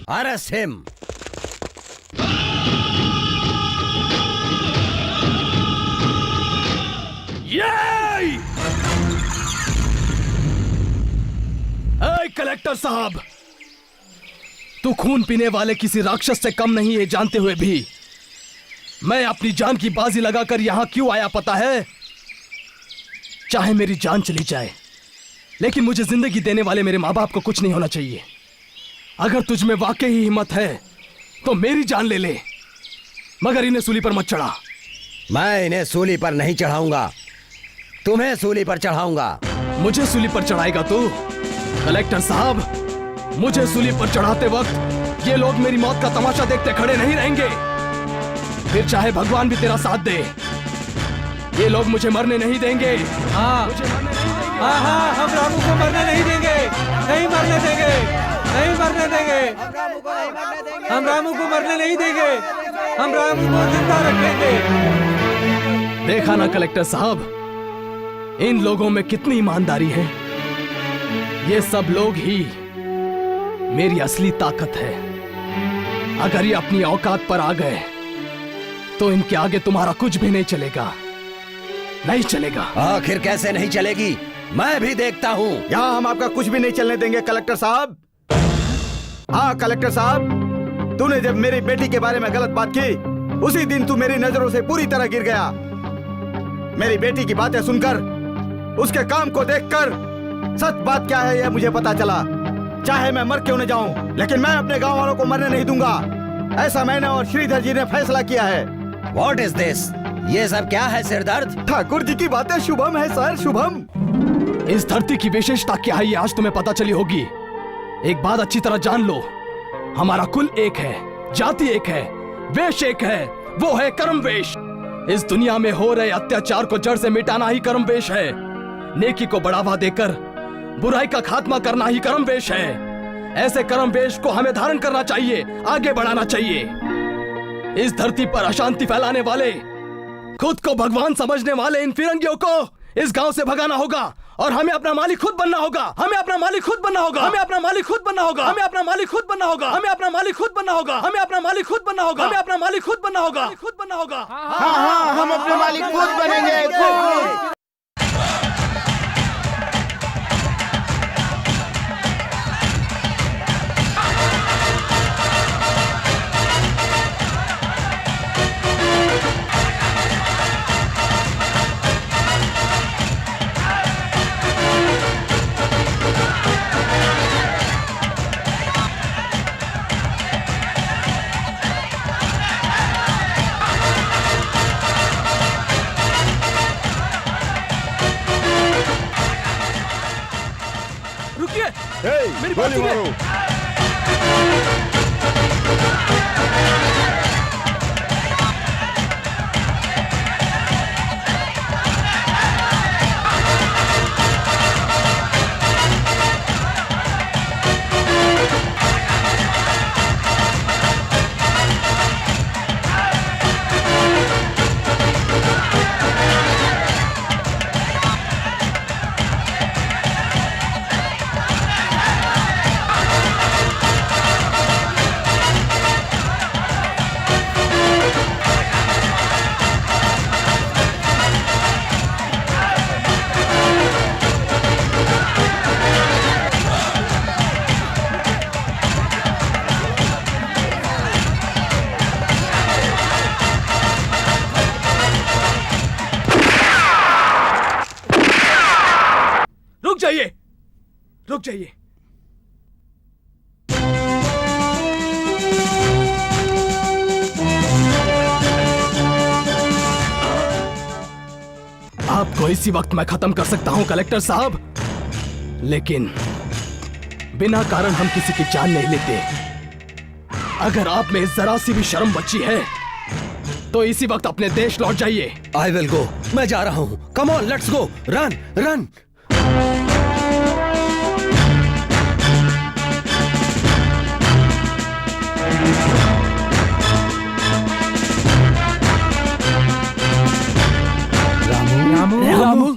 Arrest him. Yay! Collector साहब, तू खून पीने वाले किसी राक्षस से कम नहीं है जानते हुए भी मैं अपनी जान की बाजी लगाकर यहां क्यों आया पता है? चाहे मेरी जान चली जाए लेकिन मुझे जिंदगी देने वाले मेरे माँ बाप को कुछ नहीं होना चाहिए। अगर तुझ में वाकई ही हिम्मत है तो मेरी जान ले ले, मगर इन्हें सूली पर मत चढ़ा। मैं इन्हें सूली पर नहीं चढ़ाऊंगा, तुम्हें सूली पर चढ़ाऊंगा। मुझे सूली पर चढ़ाएगा तू? कलेक्टर साहब, मुझे सूली पर चढ़ाते वक्त ये लोग मेरी मौत का तमाशा देखते खड़े नहीं रहेंगे। फिर चाहे भगवान भी तेरा साथ दे, ये लोग मुझे मरने नहीं देंगे। हाँ, मुझे मरने नहीं देंगे। हाँ, हम रामू को मरने नहीं देंगे, नहीं मरने देंगे, नहीं मरने देंगे। हम रामू को मरने नहीं देंगे, हम रामू को जिंदा रखेंगे। देखा ना कलेक्टर साहब, इन लोगों में कितनी ईमानदारी है। ये सब लोग ही मेरी असली ताकत है। अगर ये अपनी औकात पर आ गए तो इनके आगे तुम्हारा कुछ भी नहीं चलेगा, नहीं चलेगा। आखिर कैसे नहीं चलेगी, मैं भी देखता हूँ। यहाँ हम आपका कुछ भी नहीं चलने देंगे कलेक्टर साहब। हाँ कलेक्टर साहब, तूने जब मेरी बेटी के बारे में गलत बात की उसी दिन तू मेरी नजरों से पूरी तरह गिर गया। मेरी बेटी की बातें सुनकर, उसके काम को देखकर सच बात क्या है यह मुझे पता चला। चाहे मैं मर क्यों न जाऊं, लेकिन मैं अपने गांव वालों को मरने नहीं दूंगा। ऐसा मैंने और श्रीधर जी ने फैसला किया है। What is this? ये सब क्या है सिरदर्द? ठाकुर जी की बातें शुभम है सर, शुभम। इस धरती की विशेषता क्या है ये आज तुम्हें पता चली होगी। एक बात अच्छी तरह जान लो, हमारा कुल एक है, जाति एक है, वेश एक है, वो है कर्म वेश। इस दुनिया में हो रहे अत्याचार को जड़ से मिटाना ही कर्म वेश है। नेकी को बढ़ावा देकर बुराई का खात्मा करना ही कर्म वेश है। ऐसे कर्म वेश को हमें धारण करना चाहिए, आगे बढ़ाना चाहिए। इस धरती पर अशांति फैलाने वाले, खुद को भगवान समझने वाले इन फिरंगियों को इस गांव से भगाना होगा और हमें अपना मालिक खुद बनना होगा। हमें अपना मालिक खुद बनना होगा। हमें अपना मालिक खुद बनना होगा। हमें अपना मालिक खुद बनना होगा। हमें अपना मालिक खुद बनना होगा। हमें अपना मालिक खुद बनना होगा। हमें अपना मालिक खुद बनना होगा। खुद बनना होगा। हाँ, हम अपने मालिक खुद बनेंगे, खुद। रुकिए, मेरी बात गोली सुनिए। मारो। रुक जाइए। आपको इसी वक्त मैं खत्म कर सकता हूं कलेक्टर साहब, लेकिन बिना कारण हम किसी की जान नहीं लेते। अगर आप में जरा सी भी शर्म बची है तो इसी वक्त अपने देश लौट जाइए। आई विल गो, मैं जा रहा हूं। Come on, let's go, run run. Ramu,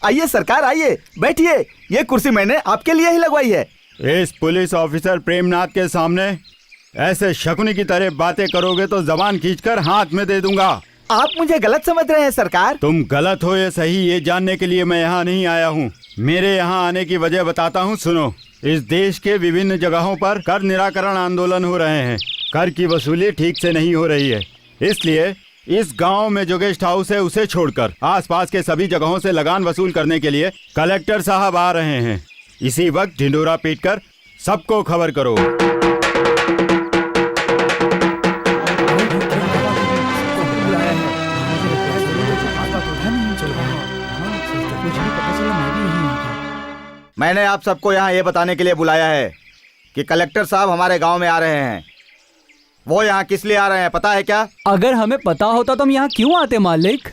आइए सरकार, आइए बैठिए। ये कुर्सी मैंने आपके लिए ही लगवाई है। इस पुलिस ऑफिसर प्रेमनाथ के सामने ऐसे शकुनी की तरह बातें करोगे तो जबान खींचकर हाथ में दे दूंगा। आप मुझे गलत समझ रहे हैं सरकार। तुम गलत हो या सही ये जानने के लिए मैं यहाँ नहीं आया हूँ। मेरे यहाँ आने की वजह बताता हूँ, सुनो। इस देश के विभिन्न जगहों पर कर निराकरण आंदोलन हो रहे हैं। कर की वसूली ठीक से नहीं हो रही है, इसलिए इस गांव में जो गेस्ट हाउस है उसे छोड़कर आसपास के सभी जगहों से लगान वसूल करने के लिए कलेक्टर साहब आ रहे हैं। इसी वक्त ढिंडोरा पीटकर सबको खबर करो। मैंने आप सबको यहाँ ये बताने के लिए बुलाया है कि कलेक्टर साहब हमारे गांव में आ रहे हैं। वो यहाँ किस लिए आ रहे हैं पता है क्या? अगर हमें पता होता तो हम यहाँ क्यों आते मालिक?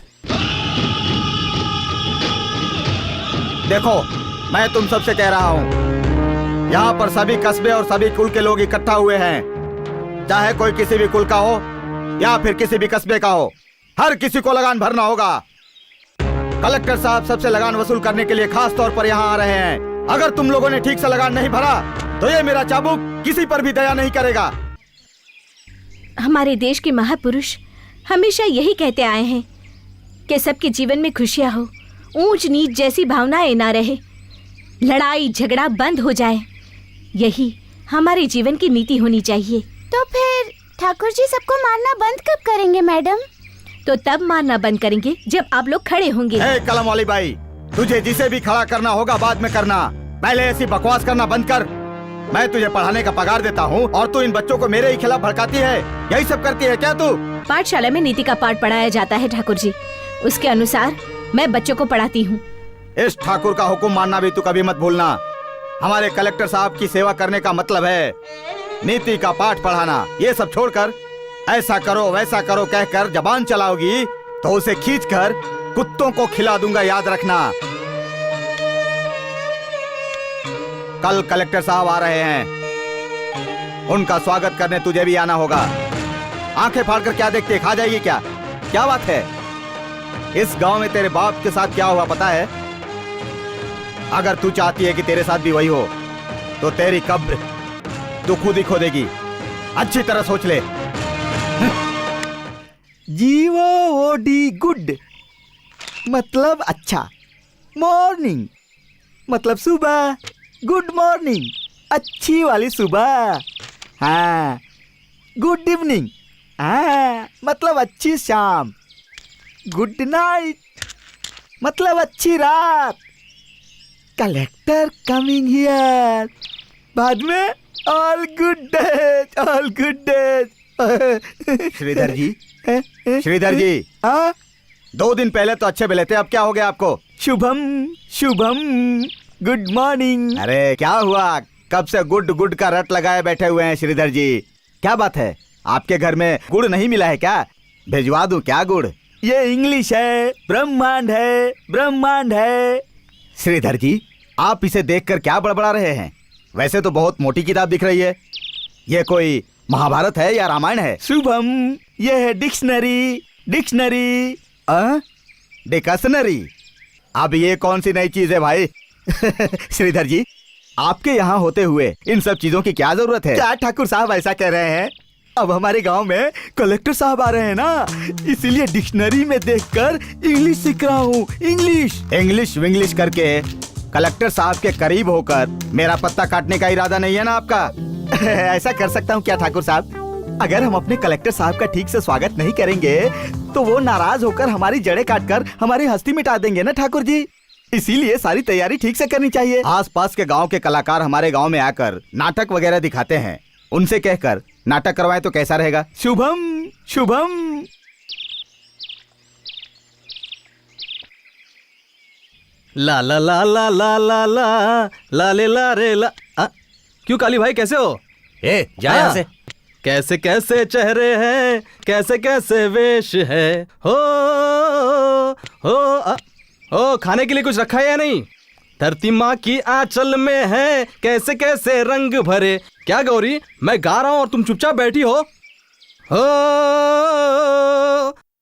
देखो, मैं तुम सबसे कह रहा हूँ, यहाँ पर सभी कस्बे और सभी कुल के लोग इकट्ठा हुए हैं। चाहे कोई किसी भी कुल का हो या फिर किसी भी कस्बे का हो, हर किसी को लगान भरना होगा। कलेक्टर साहब सबसे लगान वसूल करने के लिए खास तौर पर यहाँ आ रहे हैं। अगर तुम लोगों ने ठीक से लगान नहीं भरा तो ये मेरा चाबुक किसी पर भी दया नहीं करेगा। हमारे देश के महापुरुष हमेशा यही कहते आए हैं कि सबके जीवन में खुशियां हो, ऊंच नीच जैसी भावनाएं ना रहे, लड़ाई झगड़ा बंद हो जाए। यही हमारे जीवन की नीति होनी चाहिए। तो फिर ठाकुर जी सबको मारना बंद कब करेंगे मैडम? तो तब मारना बंद करेंगे जब आप लोग खड़े होंगे। कलम वाली बाई, तुझे जिसे भी खड़ा करना होगा बाद में करना, पहले ऐसी बकवास करना बंद कर। मैं तुझे पढ़ाने का पगार देता हूँ और तू इन बच्चों को मेरे ही खिलाफ भड़काती है। यही सब करती है क्या तू? पाठशाला में नीति का पाठ पढ़ाया जाता है ठाकुर जी, उसके अनुसार मैं बच्चों को पढ़ाती हूँ। इस ठाकुर का हुक्म मानना भी तू कभी मत भूलना। हमारे कलेक्टर साहब की सेवा करने का मतलब है नीति का पाठ पढ़ाना। ये सब छोड़कर ऐसा करो वैसा करो कहकर जबान चलाओगी तो उसे खींचकर कुत्तों को खिला दूंगा, याद रखना। कल कलेक्टर साहब आ रहे हैं, उनका स्वागत करने तुझे भी आना होगा। आंखें फाड़कर क्या देखती है, खा जाएगी क्या? क्या बात है? इस गांव में तेरे बाप के साथ क्या हुआ पता है? अगर तू चाहती है कि तेरे साथ भी वही हो तो तेरी कब्र तू खुद ही खोदेगी। अच्छी तरह सोच ले। जीवो ओडी गुड मतलब अच्छा, मॉर्निंग मतलब सुबह, गुड मॉर्निंग अच्छी वाली सुबह। हाँ, गुड इवनिंग हाँ मतलब अच्छी शाम, गुड नाइट मतलब अच्छी रात। कलेक्टर कमिंग हियर, बाद में all good days, all good days. Shridhar ji, Shridhar ji, हाँ 2 दिन पहले तो अच्छे मिले थे, अब क्या हो गया आपको? Shubham Shubham good morning. अरे क्या हुआ, कब से गुड गुड का रट लगाए बैठे हुए हैं श्रीधर जी? क्या बात है, आपके घर में गुड़ नहीं मिला है क्या? भिजवा दूं क्या गुड़? ये इंग्लिश है, ब्रह्मांड है, ब्रह्मांड है। श्रीधर जी, आप इसे देखकर क्या बड़बड़ा रहे हैं? वैसे तो बहुत मोटी किताब दिख रही है। ये कोई महाभारत है या रामायण है? शुभम, ये है डिक्शनरी, डिक्शनरी। डिक्शनरी? अब ये कौन सी नई चीज है भाई? श्रीधर जी, आपके यहाँ होते हुए इन सब चीजों की क्या जरूरत है? क्या ठाकुर साहब ऐसा कह रहे हैं? अब हमारे गांव में कलेक्टर साहब आ रहे हैं ना, इसीलिए डिक्शनरी में देखकर इंग्लिश सीख रहा हूँ। इंग्लिश इंग्लिश विंग्लिश करके कलेक्टर साहब के करीब होकर मेरा पत्ता काटने का इरादा नहीं है ना आपका? ऐसा कर सकता हूँ क्या ठाकुर साहब? अगर हम अपने कलेक्टर साहब का ठीक से स्वागत नहीं करेंगे तो वो नाराज होकर हमारी जड़ें काटकर हमारी हस्ती मिटा देंगे ना ठाकुर जी। इसीलिए सारी तैयारी ठीक से करनी चाहिए। आसपास के गांव के कलाकार हमारे गांव में आकर नाटक वगैरह दिखाते हैं, उनसे कहकर नाटक करवाएं तो कैसा रहेगा? शुभम शुभम। ला ला ला ला ला ला ला ला ले ला रे ला। क्यों काली भाई, कैसे हो? जा यहाँ से। कैसे कैसे चेहरे हैं, कैसे कैसे वेश है, हो खाने के लिए कुछ रखा है या नहीं? धरती माँ की आंचल में है, कैसे कैसे रंग भरे। क्या गौरी, मैं गा रहा हूँ और तुम चुपचाप बैठी हो?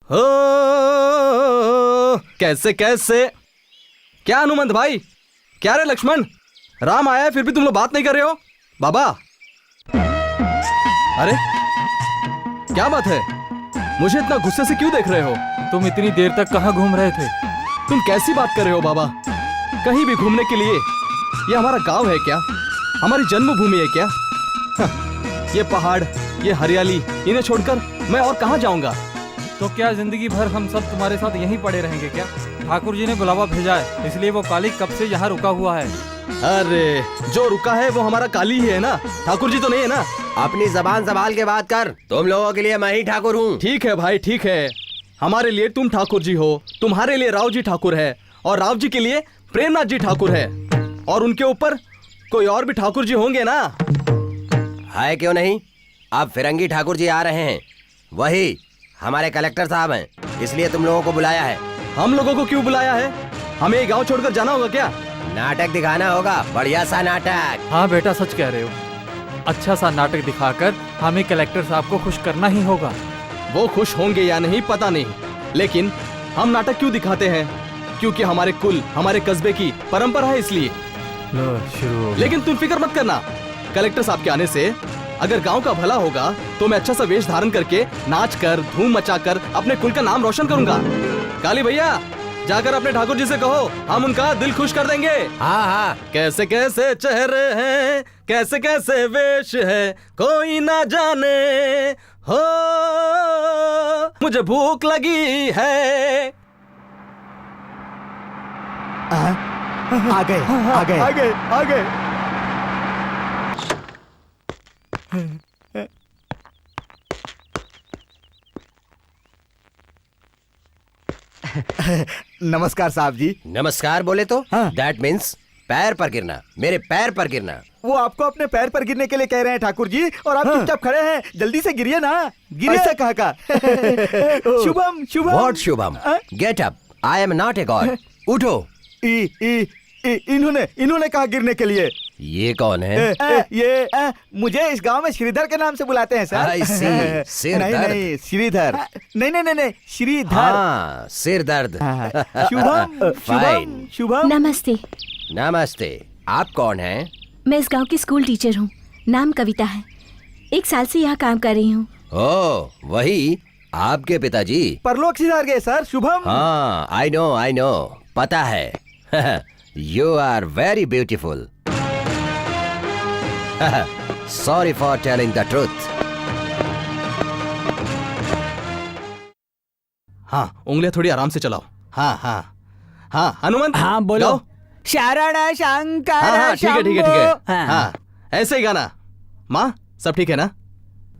हो कैसे कैसे क्या हनुमंत भाई, क्या रे लक्ष्मण, राम आया है फिर भी तुम लोग बात नहीं कर रहे हो? बाबा, अरे क्या बात है? मुझे इतना गुस्से से क्यों देख रहे हो? तुम इतनी देर तक कहाँ घूम रहे थे? तुम कैसी बात कर रहे हो बाबा? कहीं भी घूमने के लिए? ये हमारा गांव है क्या? हमारी जन्मभूमि है क्या? ये पहाड़, ये हरियाली, इन्हें छोड़कर मैं और कहाँ जाऊंगा? तो क्या जिंदगी भर हम सब तुम्हारे साथ यहीं पड़े रहेंगे क्या? ठाकुर जी ने बुलावा भेजा है, इसलिए वो काली कब से यहाँ रुका हुआ है। अरे जो रुका है वो हमारा काली ही है ना, ठाकुर जी तो नहीं है ना। अपनी जबान संभाल के बात कर। तुम लोगों के लिए मैं ही ठाकुर हूँ। ठीक है भाई, ठीक है। हमारे लिए तुम ठाकुर जी हो, तुम्हारे लिए राव जी ठाकुर है, और राव जी के लिए प्रेमनाथ जी ठाकुर है, और उनके ऊपर कोई और भी ठाकुर जी होंगे ना? है क्यों नहीं? अब फिरंगी ठाकुर जी आ रहे हैं, वही हमारे कलेक्टर साहब हैं, इसलिए तुम लोगों को बुलाया है। हम लोगों को क्यों बुलाया है? हमें ये गांव छोड़कर जाना होगा क्या? नाटक दिखाना होगा, बढ़िया सा नाटक। हाँ बेटा, सच कह रहे हो। अच्छा सा नाटक दिखाकर हमें कलेक्टर साहब को खुश करना ही होगा। वो खुश होंगे या नहीं पता नहीं, लेकिन हम नाटक क्यों दिखाते हैं? क्योंकि हमारे कुल, हमारे कस्बे की परंपरा है, इसलिए। लो शुरू हो गया। लेकिन तुम फिक्र मत करना, कलेक्टर साहब के आने से अगर गांव का भला होगा तो मैं अच्छा सा वेश धारण करके, नाच कर, धूम मचाकर अपने कुल का नाम रोशन करूंगा। काली भैया, जाकर अपने ठाकुर जी से कहो, हम उनका दिल खुश कर देंगे। हाँ हाँ, कैसे कैसे चेहरे हैं, कैसे कैसे वेश है, कोई ना जाने हो, मुझे भूख लगी है। आ गए आ गए आ गए आ गए। नमस्कार साहब जी। नमस्कार बोले तो हाँ। दैट मीन्स पैर पर गिरना, मेरे पैर पर गिरना। वो आपको अपने पैर पर गिरने के लिए कह रहे हैं ठाकुर जी, और आप चुपचाप खड़े हैं। जल्दी से गिरिए ना, गिरिए। ऐसा कहा का? Shubham Shubham. What Shubham? Get up, I am not a god. उठो। इन्होंने कहा गिरने के लिए। ये कौन है? ये मुझे इस गांव में श्रीधर के नाम से बुलाते हैं सर। I see, सिर नहीं दर्द। नहीं श्रीधर, नहीं श्रीधर। हाँ, सिर दर्द। शुभम Fine. शुभम। नमस्ते, नमस्ते। आप कौन हैं? मैं इस गांव की स्कूल टीचर हूँ। नाम कविता है। 1 साल से यहाँ काम कर रही हूँ। ओ, वही आपके पिताजी। परलोक सिधार गए सर। शुभम। हाँ, आई नो, पता है। You are very beautiful. Sorry for telling the truth. हाँ, उंगलियां थोड़ी आराम से चलाओ। हाँ हाँ हाँ, हनुमंत। हाँ, बोलो। गाओ। शरण शंकर हाँ, ठीक है ठीक है ठीक है। हाँ। हाँ, ऐसे ही गाना। माँ, सब ठीक है ना?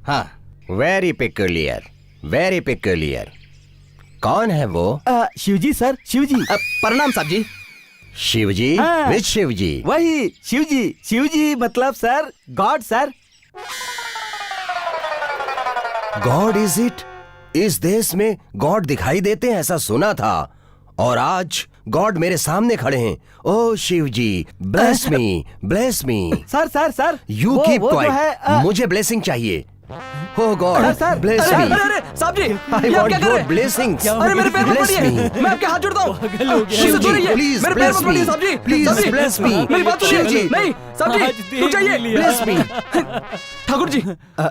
हाँ। Very peculiar, very peculiar. कौन है वो? शिवजी सर, शिवजी। प्रणाम साहब जी। शिवजी? हाँ। विच शिवजी? वही शिवजी मतलब sir God sir. God is it? इस देश में गॉड दिखाई देते हैं ऐसा सुना था, और आज गॉड मेरे सामने खड़े हैं। ओ Shivji, bless me, bless me. Sir you वो- कीप वो जो है, क्वाइट। मुझे ब्लेसिंग चाहिए। हो गॉड, सर, ब्लेस अरे मी। अरे अरे साहब जी, I ये आप want क्या कर your रहे हैं? blessings. अरे मेरे पैर मत Bless पड़िए, me. मैं आपके हाथ जोड़ता हूँ। शिवजी, please मेरे पैर bless मत पड़िए me. साहब जी। Please साहब जी, bless me. मेरी बात सुनिए। शिवजी। नहीं साहब आज जी, देख रुक जाइए। लिया। Bless me. ठाकुर जी,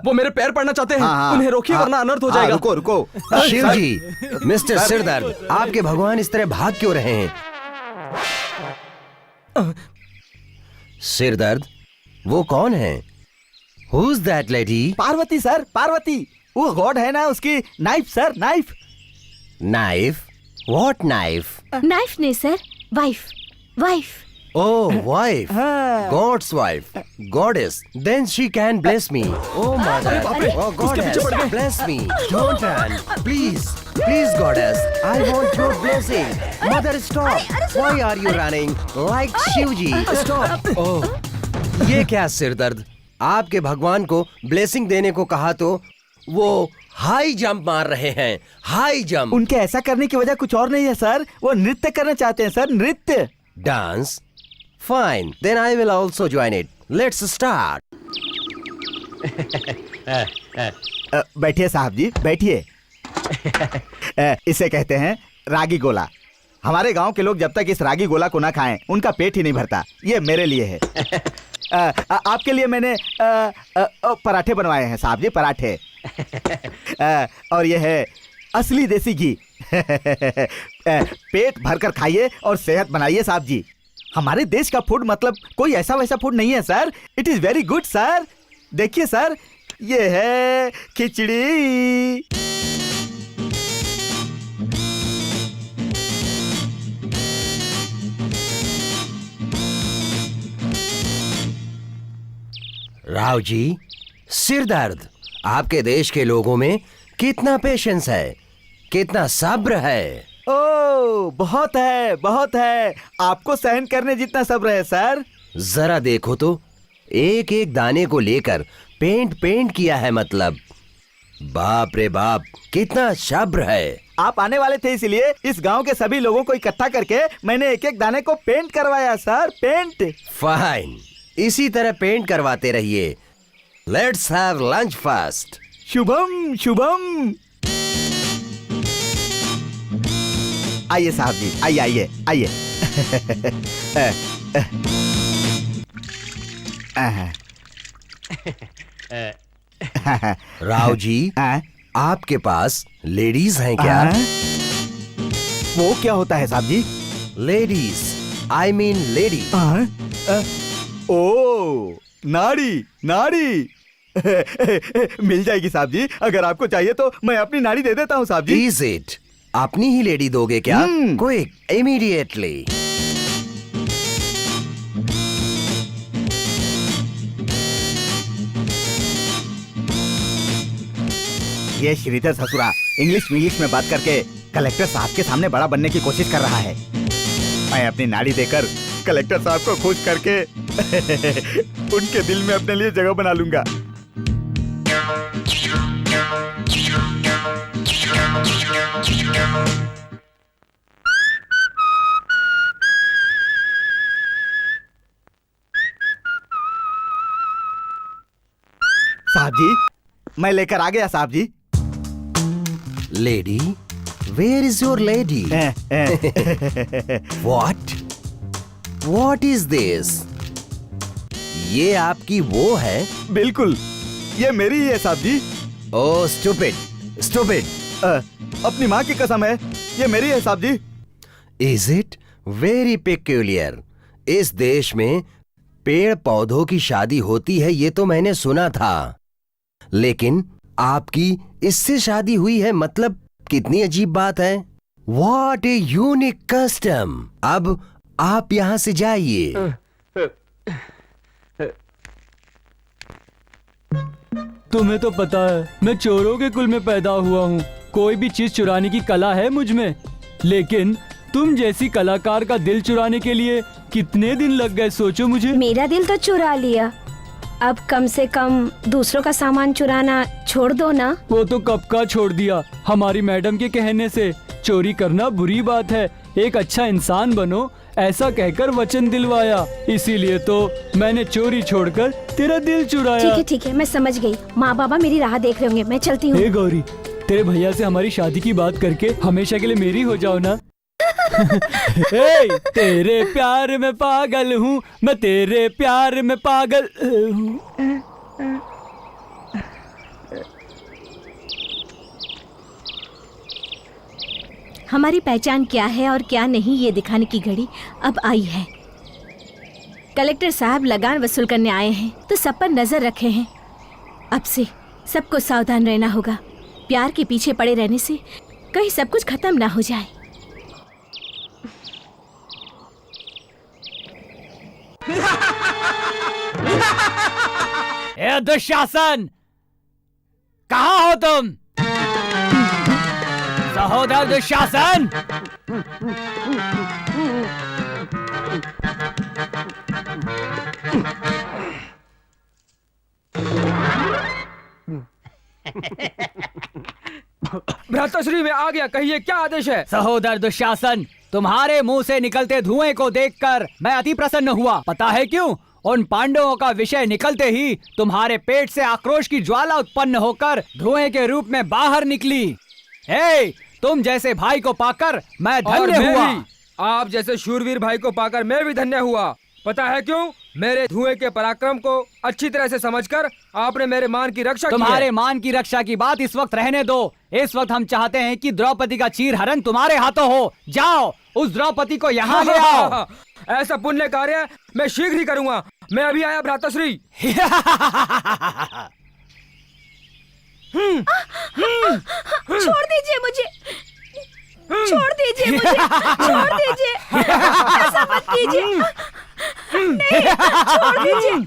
वो मेरे पैर पड़ना चाहते हैं। हाँ, उन्हें रोकिए वरना अनर्थ हो जाएगा। रुको। शिवजी, मिस्टर सिरदर्द, आपके भगवान इस तरह भाग क्यों रहे हैं? सिरदर्द, वो कौन है? Who's that lady? Parvati sir, Parvati. वो गॉड है ना, उसकी knife sir, knife. Knife? What knife? Knife नहीं sir, wife, wife. Oh, wife. हाँ। God's wife. Goddess. Then she can bless me. Oh, mother. Oh, goddess. Bless me. Don't run. Please. Please, goddess. I want your blessing. Mother, stop. Why are you running? Like Shivji. Stop. Oh. ये क्या सिरदर्द? आपके भगवान को blessing देने को कहा तो वो हाई जंप मार रहे हैं। High jump. उनके ऐसा करने की वजह कुछ और नहीं है सर, वो नृत्य करना चाहते हैं सर, नृत्य। Dance? Fine. Then I will also join it. Let's start. बैठिए साहब जी, बैठिए। इसे कहते हैं रागी गोला। हमारे गांव के लोग जब तक इस रागी गोला को ना खाएं उनका पेट ही नहीं भरता। ये मेरे लिए है। आपके लिए मैंने पराठे बनवाए हैं साहब जी, पराठे। और ये है असली देसी घी। पेट भरकर खाइए और सेहत बनाइए साहब जी। हमारे देश का फूड मतलब कोई ऐसा वैसा फूड नहीं है sir. It is very good sir. देखिए सर, ये है खिचड़ी। राव जी, सिर दर्द। आपके देश के लोगों में कितना पेशेंस है, कितना सब्र है। ओ बहुत है, बहुत है। आपको सहन करने जितना सब्र है सर। जरा देखो तो, एक एक दाने को लेकर पेंट किया है। मतलब बाप रे बाप, कितना सब्र है। आप आने वाले थे इसलिए इस गांव के सभी लोगों को इकट्ठा करके मैंने एक एक दाने को पेंट करवाया सर। पेंट। फाइन, इसी तरह पेंट करवाते रहिए। Let's have lunch first. Shubham Shubham. आइए साहब जी, आइए आइए आइए। राव जी, आपके पास लेडीज हैं क्या? वो क्या होता है साहब जी? Ladies, I mean lady. ओ नाड़ी, नाड़ी। मिल जाएगी साहब जी। अगर आपको चाहिए तो मैं अपनी नाड़ी दे देता हूँ साहब जी। Is it? अपनी ही लेडी दोगे क्या? Quick, immediately. ये श्रीधर ससुरा इंग्लिश में बात करके कलेक्टर साहब के सामने बड़ा बनने की कोशिश कर रहा है। मैं अपनी नाड़ी देकर कलेक्टर साहब को खुश करके उनके दिल में अपने लिए जगह बना लूंगा। साहब जी, मैं लेकर आ गया साहब जी। Lady? Where is your lady? What is this? ये आपकी वो है? बिल्कुल, ये मेरी ही है साहब जी। ओह स्टूपिड, स्टूपिड। अपनी माँ की कसम है, ये मेरी है साहब जी। Is it? Very peculiar. इस देश में पेड़ पौधों की शादी होती है ये तो मैंने सुना था, लेकिन आपकी इससे शादी हुई है, मतलब कितनी अजीब बात है। What a unique custom. अब आप यहाँ से जाइए। तुम्हें तो पता है मैं चोरों के कुल में पैदा हुआ हूँ। कोई भी चीज चुराने की कला है मुझ में, लेकिन तुम जैसी कलाकार का दिल चुराने के लिए कितने दिन लग गए सोचो मुझे। मेरा दिल तो चुरा लिया, अब कम से कम दूसरों का सामान चुराना छोड़ दो ना। वो तो कब का छोड़ दिया। हमारी मैडम के कहने से चोरी करना बुरी बात है, एक अच्छा इंसान बनो ऐसा कहकर वचन दिलवाया, इसीलिए तो मैंने चोरी छोड़कर तेरा दिल चुराया। ठीक है, मैं समझ गई। माँ बाबा मेरी राह देख रहे होंगे, मैं चलती हूँ। हे गौरी, तेरे भैया से हमारी शादी की बात करके हमेशा के लिए मेरी हो जाओ ना। तेरे प्यार में पागल हूँ मैं, तेरे प्यार में पागल हूँ। हमारी पहचान क्या है और क्या नहीं ये दिखाने की घड़ी अब आई है। कलेक्टर साहब लगान वसूल करने आए हैं तो सब पर नजर रखे हैं। अब से सबको सावधान रहना होगा। प्यार के पीछे पड़े रहने से कहीं सब कुछ खत्म ना हो जाए। ए दुशासन, कहाँ हो तुम? सहोदर दुशासन, भ्राताश्री में आ गया, कहिए क्या आदेश है? सहोदर दुशासन, तुम्हारे मुंह से निकलते धुएं को देखकर मैं अति प्रसन्न हुआ। पता है क्यों? उन पांडवों का विषय निकलते ही तुम्हारे पेट से आक्रोश की ज्वाला उत्पन्न होकर धुएं के रूप में बाहर निकली। हे, तुम जैसे भाई को पाकर मैं धन्य हुआ। आप जैसे शूरवीर भाई को पाकर मैं भी धन्य हुआ। पता है क्यों? मेरे धुएं के पराक्रम को अच्छी तरह से समझकर आपने मेरे मान की रक्षा की है। तुम्हारे मान की रक्षा की बात इस वक्त रहने दो। इस वक्त हम चाहते हैं कि द्रौपदी का चीरहरण तुम्हारे हाथों हो। जाओ उस द्रौपदी को यहाँ ले आओ। ऐसा पुण्य कार्य मैं शीघ्र ही करूंगा। मैं अभी आया भ्राताश्री। छोड़ दीजिए मुझे, छोड़ दीजिए मुझे, छोड़ दीजिए, ऐसा मत कीजिए, नहीं, छोड़ दीजिए, नहीं,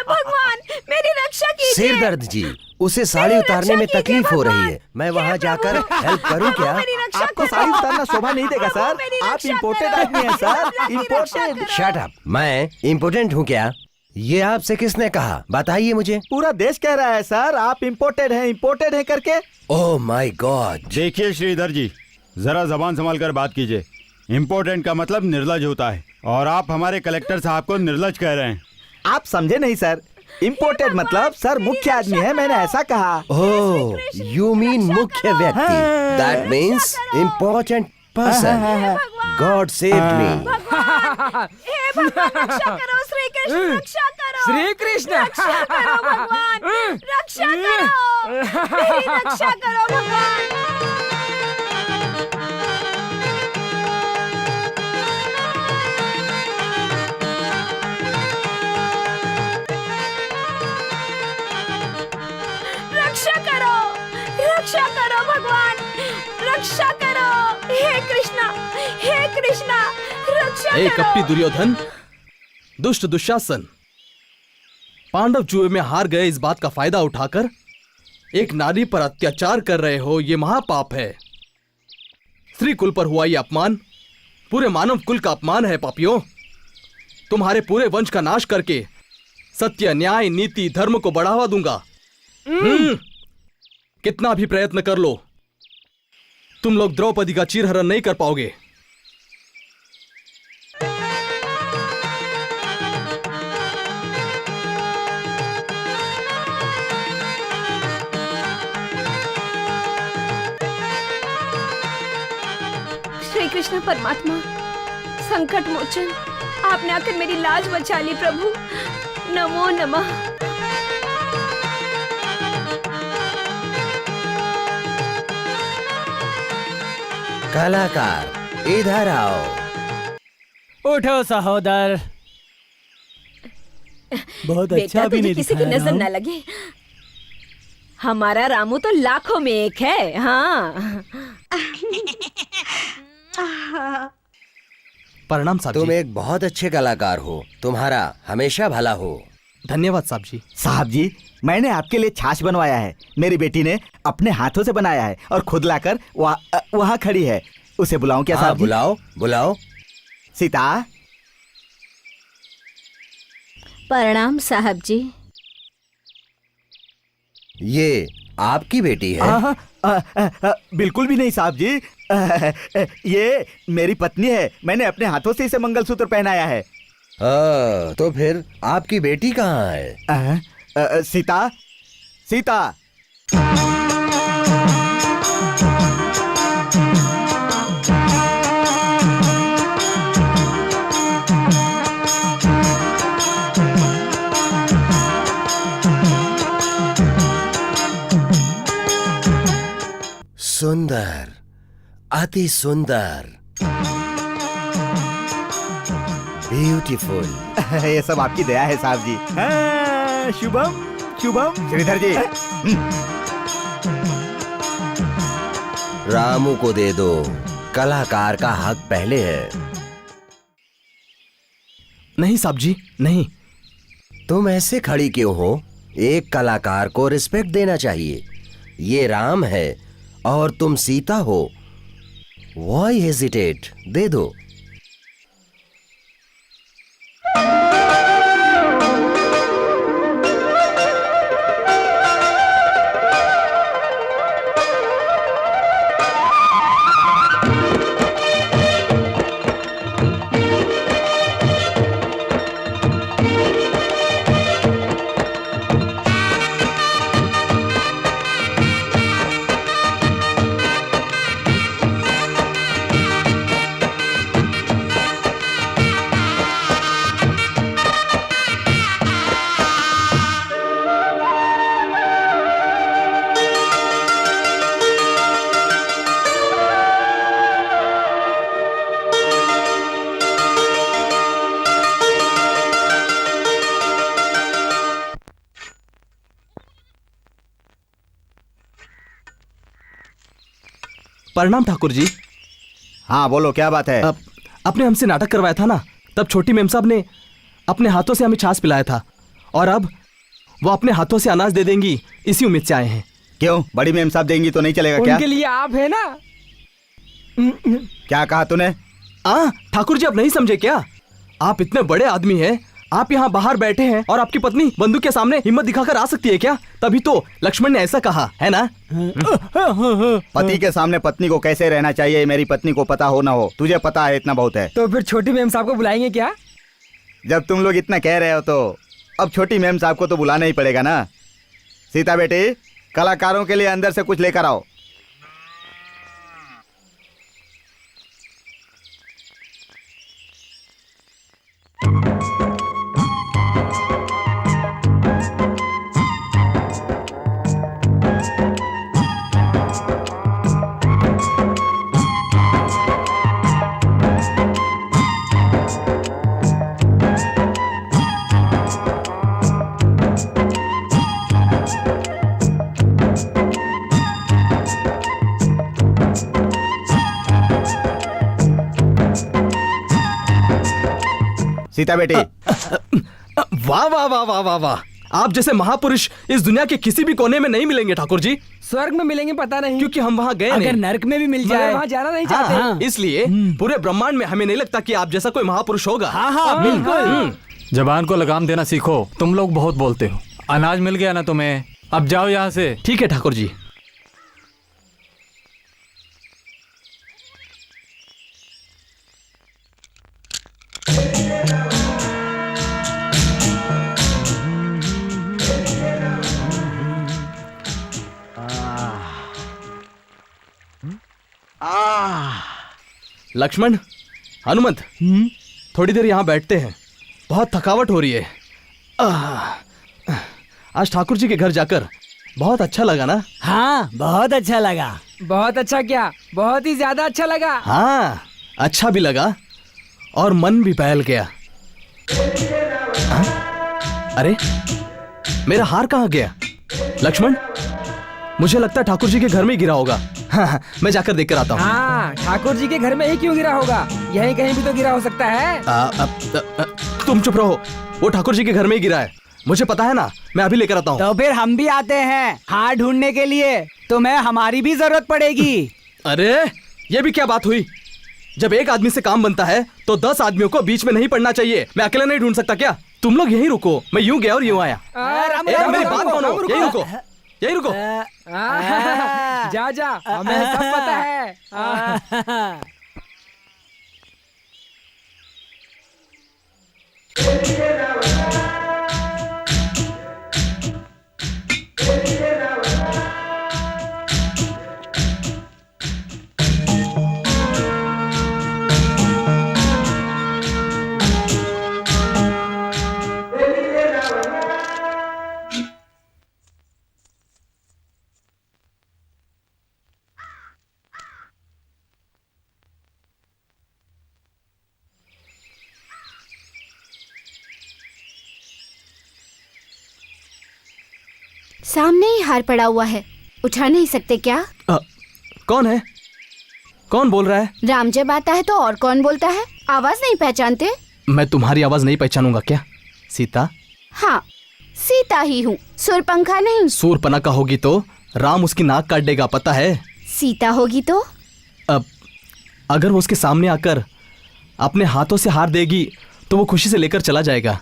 भगवान मेरी रक्षा कीजिए। सिर दर्द जी, उसे साड़ी उतारने में तकलीफ हो रही है। मैं वहाँ जाकर हेल्प करूँ क्या? आपको साड़ी उतारना शोभा नहीं देगा सर। आप इम्पोर्टेड आदमी हैं सर, इम्पोर्टेड। Shut up. मैं इम्पोर्टेंट हूँ क्या? ये आपसे किसने कहा? बताइए मुझे। पूरा देश कह रहा है सर आप इम्पोर्टेड हैं करके। Oh my God. देखिए श्रीधर जी, जरा जबान संभाल कर बात कीजिए। इम्पोर्टेंट का मतलब निर्लज होता है और आप हमारे कलेक्टर साहब को निर्लज कह रहे हैं। आप समझे नहीं सर। इम्पोर्टेड मतलब सर मुख्य आदमी है, मैंने ऐसा कहा। ओह, यू मीन मुख्य व्यक्ति। That means important person. God saved me. हे भगवान रक्षा करो, श्री कृष्ण रक्षा करो, श्री कृष्ण रक्षा करो भगवान, रक्षा करो, मेरी रक्षा करो भगवान। रक्षा करो, रक्षा करो भगवान, रक्षा करो, हे कृष्णा, हे कृष्णा, रक्षा ए करो। कपटी दुर्योधन, दुष्ट दुशासन, पांडव जुए में हार गए इस बात का फायदा उठाकर एक नारी पर अत्याचार कर रहे हो। ये महापाप है। स्त्री कुल पर हुआ ये अपमान पूरे मानव कुल का अपमान है। पापियों, तुम्हारे पूरे वंश का नाश करके सत्य, न्याय, नीति, धर्म को बढ़ावा दूंगा। कितना भी प्रयत्न कर लो, तुम लोग द्रौपदी का चीरहरण नहीं कर पाओगे। श्री कृष्ण परमात्मा, संकट मोचन, आपने आकर मेरी लाज बचा ली प्रभु। नमो नमः। कलाकार इधर आओ। उठो सहोदर। बहुत बेटा अच्छा तुझे अभिनय किसी की दिखाया नजर राम। न लगे। हमारा रामू तो लाखों में एक है। हाँ प्रणाम साहब तुम जी। एक बहुत अच्छे कलाकार हो। तुम्हारा हमेशा भला हो। धन्यवाद साहब जी। साहब जी, मैंने आपके लिए छाछ बनवाया है। मेरी बेटी ने अपने हाथों से बनाया है और खुद लाकर वहाँ खड़ी है। उसे बुलाऊं क्या हाँ, साहब जी? बुलाओ बुलाओ। सीता। प्रणाम साहब जी। ये आपकी बेटी है? बिल्कुल भी नहीं साहब जी। ये मेरी पत्नी है। मैंने अपने हाथों से इसे मंगलसूत्र पहनाया है। तो फिर आपकी बेटी कहाँ है? सीता, सीता। सुंदर, अति सुंदर, ब्यूटीफुल। ये सब आपकी दया है साहब जी। शुभम शुभम। श्रीधर जी, रामू को दे दो। कलाकार का हक पहले है। नहीं साहब जी, नहीं। तुम ऐसे खड़ी क्यों हो? एक कलाकार को रिस्पेक्ट देना चाहिए। ये राम है और तुम सीता हो। Why hesitate? दे दो। प्रणाम ठाकुर जी। हाँ बोलो, क्या बात है? आपने हमसे नाटक करवाया था ना, तब छोटी मेम साहब ने अपने हाथों से हमें छाछ पिलाया था, और अब वो अपने हाथों से अनाज दे देंगी, इसी उम्मीद से आए हैं। क्यों, बड़ी मेम साहब देंगी तो नहीं चलेगा क्या? उनके लिए आप है ना। क्या कहा तूने? ठाकुर जी, आप नहीं समझे क्या? आप इतने बड़े आदमी हैं, आप यहाँ बाहर बैठे हैं और आपकी पत्नी बंदूक के सामने हिम्मत दिखाकर आ सकती है क्या? तभी तो लक्ष्मण ने ऐसा कहा है ना। पति के सामने पत्नी को कैसे रहना चाहिए मेरी पत्नी को पता हो ना हो, तुझे पता है, इतना बहुत है। तो फिर छोटी मेम साहब को बुलाएंगे क्या? जब तुम लोग इतना कह रहे हो तो अब छोटी मेम साहब को तो बुलाना ही पड़ेगा ना। सीता बेटी, कलाकारों के लिए अंदर से कुछ लेकर आओ। सीता बेटी, वाह वाह वाह वाह वाह वाह, आप जैसे महापुरुष इस दुनिया के किसी भी कोने में नहीं मिलेंगे ठाकुर जी। स्वर्ग में मिलेंगे पता नहीं, क्योंकि हम वहाँ गए अगर नहीं। नरक में भी मिल मगर जाए वहाँ जाना नहीं चाहते। इसलिए पूरे ब्रह्मांड में हमें नहीं लगता कि आप जैसा कोई महापुरुष होगा। बिल्कुल। जबान को लगाम देना सीखो, तुम लोग बहुत बोलते हो। अनाज मिल गया ना तुम्हें, अब जाओ यहाँ से। ठीक है ठाकुर जी। लक्ष्मण, हनुमंत, थोड़ी देर यहाँ बैठते हैं, बहुत थकावट हो रही है। आज ठाकुर जी के घर जाकर बहुत अच्छा लगा ना? हाँ, बहुत अच्छा लगा। बहुत अच्छा क्या, बहुत ही ज्यादा अच्छा लगा। हाँ, अच्छा भी लगा और मन भी बहल गया। हाँ? अरे, मेरा हार कहाँ गया? लक्ष्मण, मुझे लगता है ठाकुर जी के घर में ही गिरा होगा। हाँ, मैं जाकर देखकर आता हूँ। हाँ, ठाकुर जी के घर में ही क्यों गिरा होगा, यहीं कहीं भी तो गिरा हो सकता है। तुम चुप रहो, वो ठाकुर जी के घर में ही गिरा है, मुझे पता है ना, मैं अभी लेकर आता हूँ। तो फिर हम भी आते हैं हार ढूंढने के लिए, तुम्हें हमारी भी जरूरत पड़ेगी। अरे, ये भी क्या बात हुई? जब एक आदमी से काम बनता है तो 10 आदमियों को बीच में नहीं पड़ना चाहिए। मैं अकेला नहीं ढूंढ सकता क्या? तुम लोग यहीं रुको, मैं यूं गया और यूं आया। मेरी बात मानो, यहीं रुको, यहीं रुको। जा जा, हमें सब पता है। सामने ही हार पड़ा हुआ है, उठा नहीं सकते क्या? कौन है? कौन बोल रहा है? राम जब आता है तो और कौन बोलता है? आवाज नहीं पहचानते? मैं तुम्हारी आवाज नहीं पहचानूंगा क्या? सीता? हाँ, सीता ही हूँ, सुरपंखा नहीं। सूरपना का होगी तो राम उसकी नाक काट देगा, पता है? सीता होगी तो? अब अगर वो उसके सामने आकर अपने हाथों से हार देगी तो वो खुशी से लेकर चला जाएगा।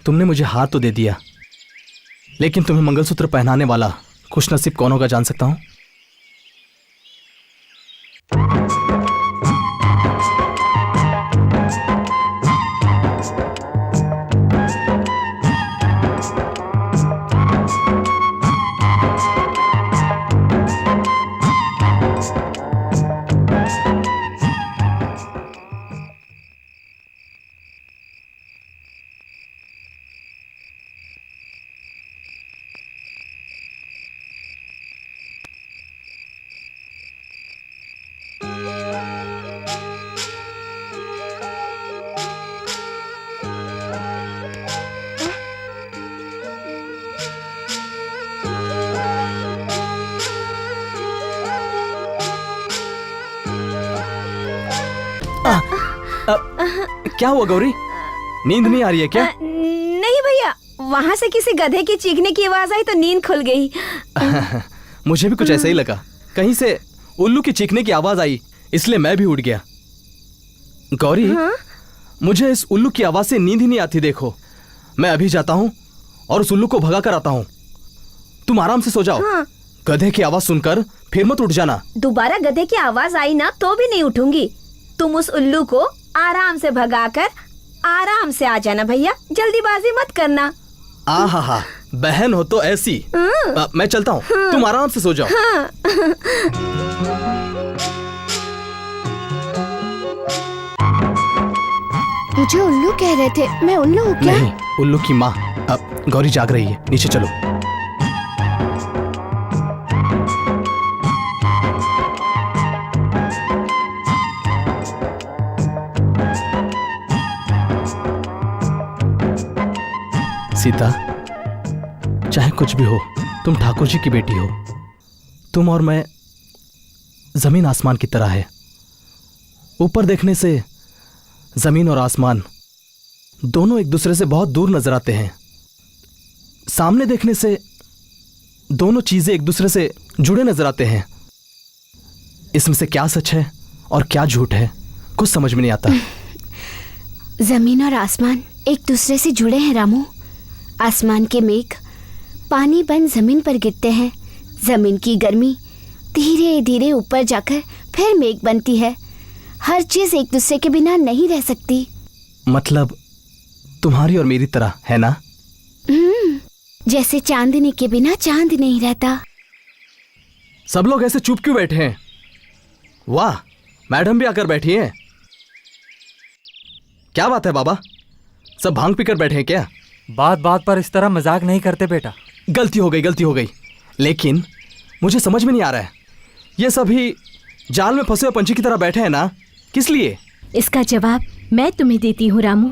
तुमने मुझे हार तो दे दिया, लेकिन तुम्हें मंगलसूत्र पहनाने वाला खुशनसीब कौन होगा जान सकता हूं? क्या हुआ गौरी, नींद नहीं आ रही है क्या? नहीं भैया, वहाँ से किसी गधे की चीखने की आवाज आई तो नींद खुल गई। मुझे भी कुछ ऐसा ही लगा, कहीं से उल्लू की चीखने की आवाज आई, इसलिए मैं भी उठ गया। गौरी, मुझे इस उल्लू की आवाज से नींद ही नहीं आती। देखो, मैं अभी जाता हूँ और उस उल्लू को भगा कर आता हूँ। तुम आराम से सो जाओ। गधे की आवाज सुनकर फिर मत उठ जाना। दोबारा गधे की आवाज आई ना तो भी नहीं उठूंगी। तुम उस उल्लू को आराम से भगाकर आराम से आ जाना भैया, जल्दीबाजी मत करना। आहा, बहन हो तो ऐसी। मैं चलता हूँ, तुम आराम से सो जाओ। मुझे उल्लू कह रहे थे, मैं उल्लू हूँ क्या? नहीं, उल्लू की माँ। अब गौरी जाग रही है, नीचे चलो। सीता, चाहे कुछ भी हो, तुम ठाकुर जी की बेटी हो। तुम और मैं जमीन आसमान की तरह है। ऊपर देखने से जमीन और आसमान दोनों एक दूसरे से बहुत दूर नजर आते हैं। सामने देखने से दोनों चीजें एक दूसरे से जुड़े नजर आते हैं। इसमें से क्या सच है और क्या झूठ है, कुछ समझ में नहीं आता। जमीन और आसमान एक दूसरे से जुड़े हैं रामू। आसमान के मेघ पानी बन जमीन पर गिरते हैं। जमीन की गर्मी धीरे धीरे ऊपर जाकर फिर मेघ बनती है। हर चीज एक दूसरे के बिना नहीं रह सकती। मतलब तुम्हारी और मेरी तरह है ना? जैसे चांदनी के बिना चांद नहीं रहता। सब लोग ऐसे चुप क्यों बैठे हैं? वाह, मैडम भी आकर बैठी हैं। क्या बात है बाबा, सब भांग पीकर बैठे हैं क्या? बात बात पर इस तरह मजाक नहीं करते बेटा। गलती हो गई। लेकिन मुझे समझ में नहीं आ रहा है, ये सभी जाल में फंसे हुए पंछी की तरह बैठे हैं ना, किस लिए? इसका जवाब मैं तुम्हें देती हूँ रामू।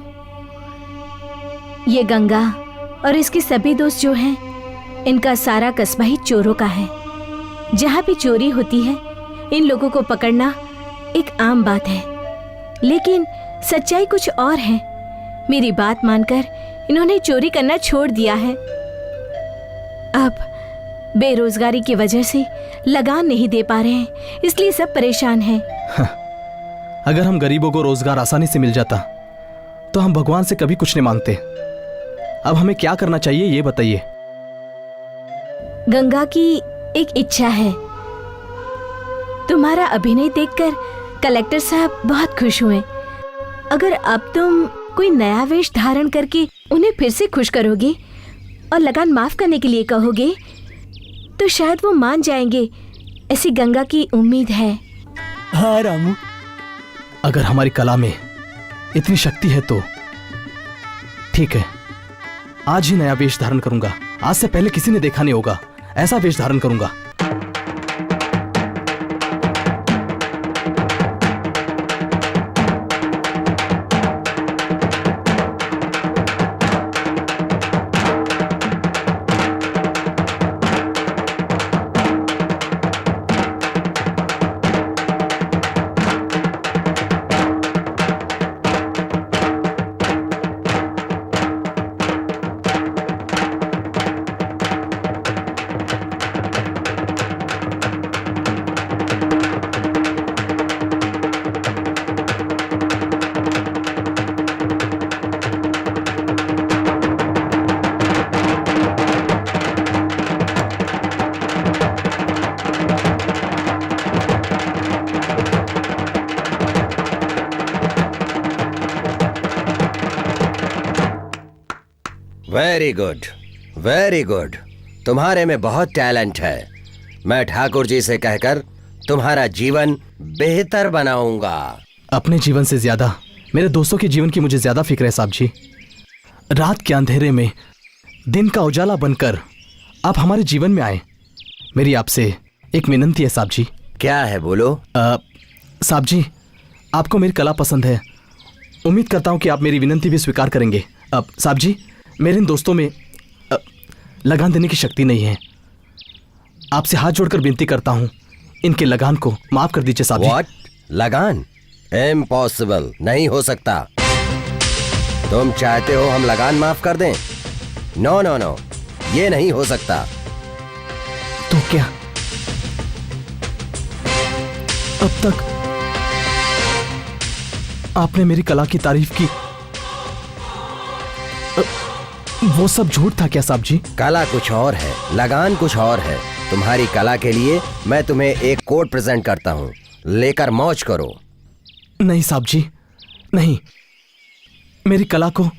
ये गंगा और इसके सभी दोस्त जो हैं, इनका सारा कस्बा ही चोरों का है। जहाँ भी चोरी होती है, इन लोगों को पकड़ना एक आम बात है। लेकिन सच्चाई कुछ और है। मेरी बात मानकर इन्होंने चोरी करना छोड़ दिया है। अब बेरोजगारी की वजह से लगान नहीं दे पा रहे हैं, इसलिए सब परेशान हैं। अगर हम गरीबों को रोजगार आसानी से मिल जाता तो हम भगवान से कभी कुछ नहीं मांगते। अब हमें क्या करना चाहिए ये बताइए। गंगा की एक इच्छा है। तुम्हारा अभिनय देखकर कलेक्टर साहब बहुत खुश हुए। अगर अब तुम कोई नया वेश धारण करके उन्हें फिर से खुश करोगे और लगान माफ करने के लिए कहोगे तो शायद वो मान जाएंगे, ऐसी गंगा की उम्मीद है। हाँ रामू, अगर हमारी कला में इतनी शक्ति है तो ठीक है, आज ही नया वेश धारण करूंगा। आज से पहले किसी ने देखा नहीं होगा, ऐसा वेश धारण करूंगा। Very good, very good. तुम्हारे में बहुत टैलेंट है। मैं ठाकुर जी से कहकर तुम्हारा जीवन बेहतर बनाऊंगा। अपने जीवन से ज्यादा मेरे दोस्तों के जीवन की मुझे ज्यादा फिक्र है साहब जी। रात के अंधेरे में दिन का उजाला बनकर आप हमारे जीवन में आए। मेरी आपसे एक विनती है साहब जी। क्या है, बोलो। साहब जी, आपको मेरी कला पसंद है। उम्मीद करता हूं कि आप मेरी विनती भी स्वीकार करेंगे। साहब जी, मेरे इन दोस्तों में लगान देने की शक्ति नहीं है। आपसे हाथ जोड़कर विनती करता हूं, इनके लगान को माफ कर दीजिए साहब जी। व्हाट? लगान? इम्पॉसिबल, नहीं हो सकता। तुम चाहते हो हम लगान माफ कर दें? नो नो नो, ये नहीं हो सकता। तो क्या अब तक आपने मेरी कला की तारीफ की, वो सब झूठ था क्या साहब जी? कला कुछ और है, लगान कुछ और है। तुम्हारी कला के लिए मैं तुम्हें एक कोट प्रेजेंट करता हूँ, लेकर मौज करो। नहीं साहब जी, नहीं, मेरी कला को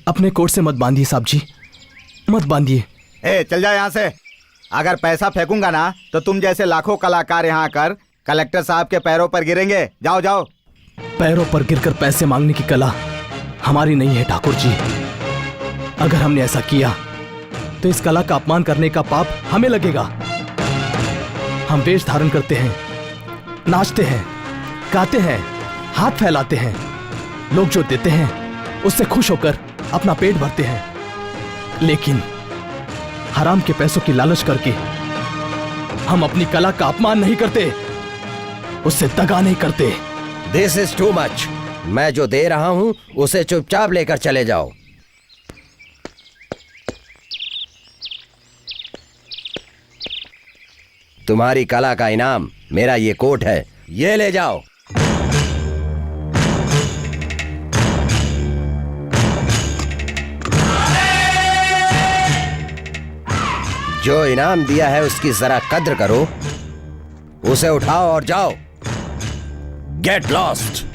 अपने कोट से मत बांधिए साहब जी, मत बांधिए। ए, चल जा यहाँ से। अगर पैसा फेंकूंगा ना तो तुम जैसे लाखों कलाकार यहाँ आकर कलेक्टर साहब के पैरों पर गिरेंगे। जाओ जाओ। पैरों पर गिरकर पैसे मांगने की कला हमारी नहीं है ठाकुर जी। अगर हमने ऐसा किया तो इस कला का अपमान करने का पाप हमें लगेगा। हम वेश धारण करते हैं, नाचते हैं, गाते हैं, हाथ फैलाते हैं। लोग जो देते हैं उससे खुश होकर अपना पेट भरते हैं, लेकिन हराम के पैसों की लालच करके हम अपनी कला का अपमान नहीं करते, उससे दगा नहीं करते। This is too much. मैं जो दे रहा हूँ उसे चुपचाप लेकर चले जाओ। तुम्हारी कला का इनाम मेरा ये कोट है, ये ले जाओ। जो इनाम दिया है उसकी जरा कद्र करो। उसे उठाओ और जाओ। Get lost.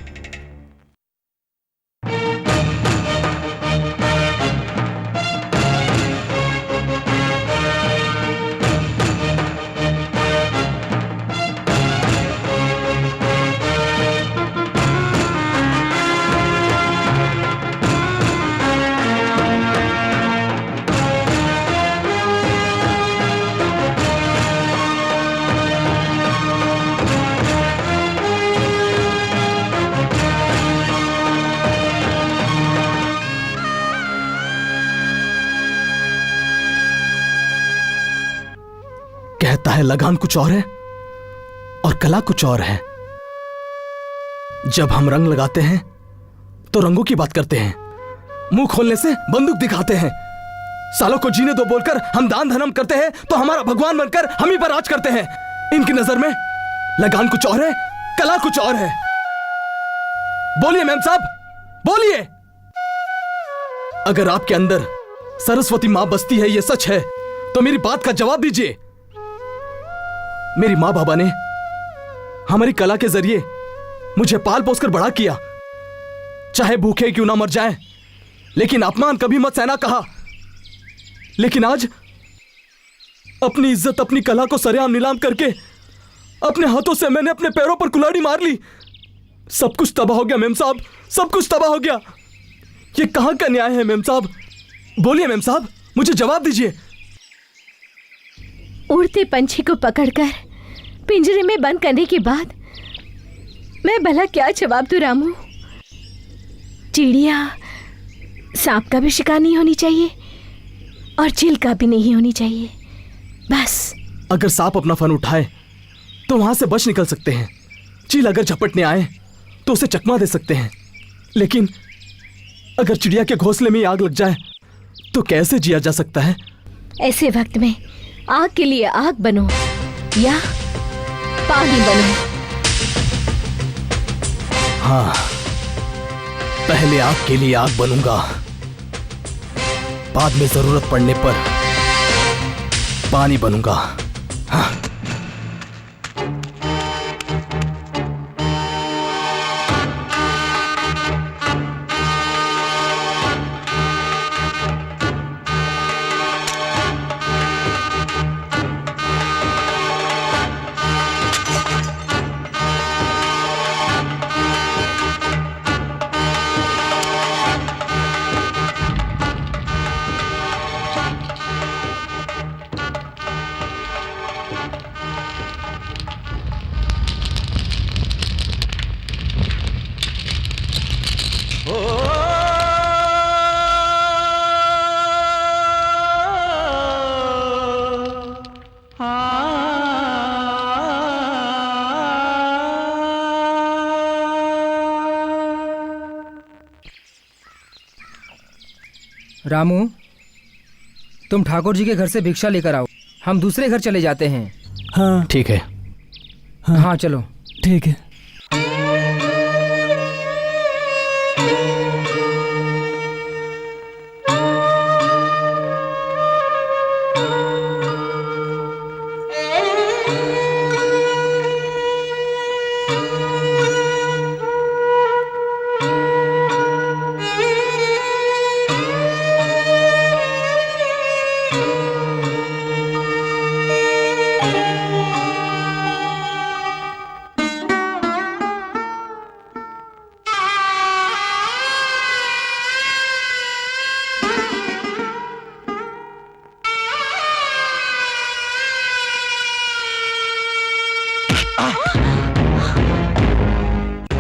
कहता है लगान कुछ और है और कला कुछ और है। जब हम रंग लगाते हैं तो रंगों की बात करते हैं, मुंह खोलने से बंदूक दिखाते हैं। सालों को जीने दो बोलकर हम दान धर्म करते हैं तो हमारा भगवान बनकर हम ही पर राज करते हैं। इनकी नजर में लगान कुछ और है, कला कुछ और है। बोलिए मैम साहब, बोलिए। अगर आपके अंदर सरस्वती मां बसती है, ये सच है, तो मेरी बात का जवाब दीजिए। मेरी मां बाबा ने हमारी कला के जरिए मुझे पाल पोस कर बड़ा किया। चाहे भूखे क्यों ना मर जाए, लेकिन अपमान कभी मत सहना कहा। लेकिन आज अपनी इज्जत, अपनी कला को सरेआम नीलाम करके अपने हाथों से मैंने अपने पैरों पर कुल्हाड़ी मार ली। सब कुछ तबाह हो गया मेम साहब, सब कुछ तबाह हो गया। ये कहां का न्याय है मेम साहब? बोलिए मेम साहब, मुझे जवाब दीजिए। उड़ते पंछी को पकड़कर पिंजरे में बंद करने के बाद मैं भला क्या जवाब दूं रामू? चिड़िया सांप का भी शिकार नहीं होनी चाहिए और चील का भी नहीं होनी चाहिए, बस। अगर सांप अपना फन उठाए तो वहां से बच निकल सकते हैं। चील अगर झपटने आए तो उसे चकमा दे सकते हैं, लेकिन अगर चिड़िया के घोंसले में आग लग जाए तो कैसे जिया जा सकता है? ऐसे वक्त में आग के लिए आग बनो या पानी बनो। हाँ, पहले आग के लिए आग बनूंगा, बाद में जरूरत पड़ने पर पानी बनूंगा। हाँ। रामू, तुम ठाकुर जी के घर से भिक्षा लेकर आओ, हम दूसरे घर चले जाते हैं। हाँ ठीक है। हाँ चलो। ठीक है।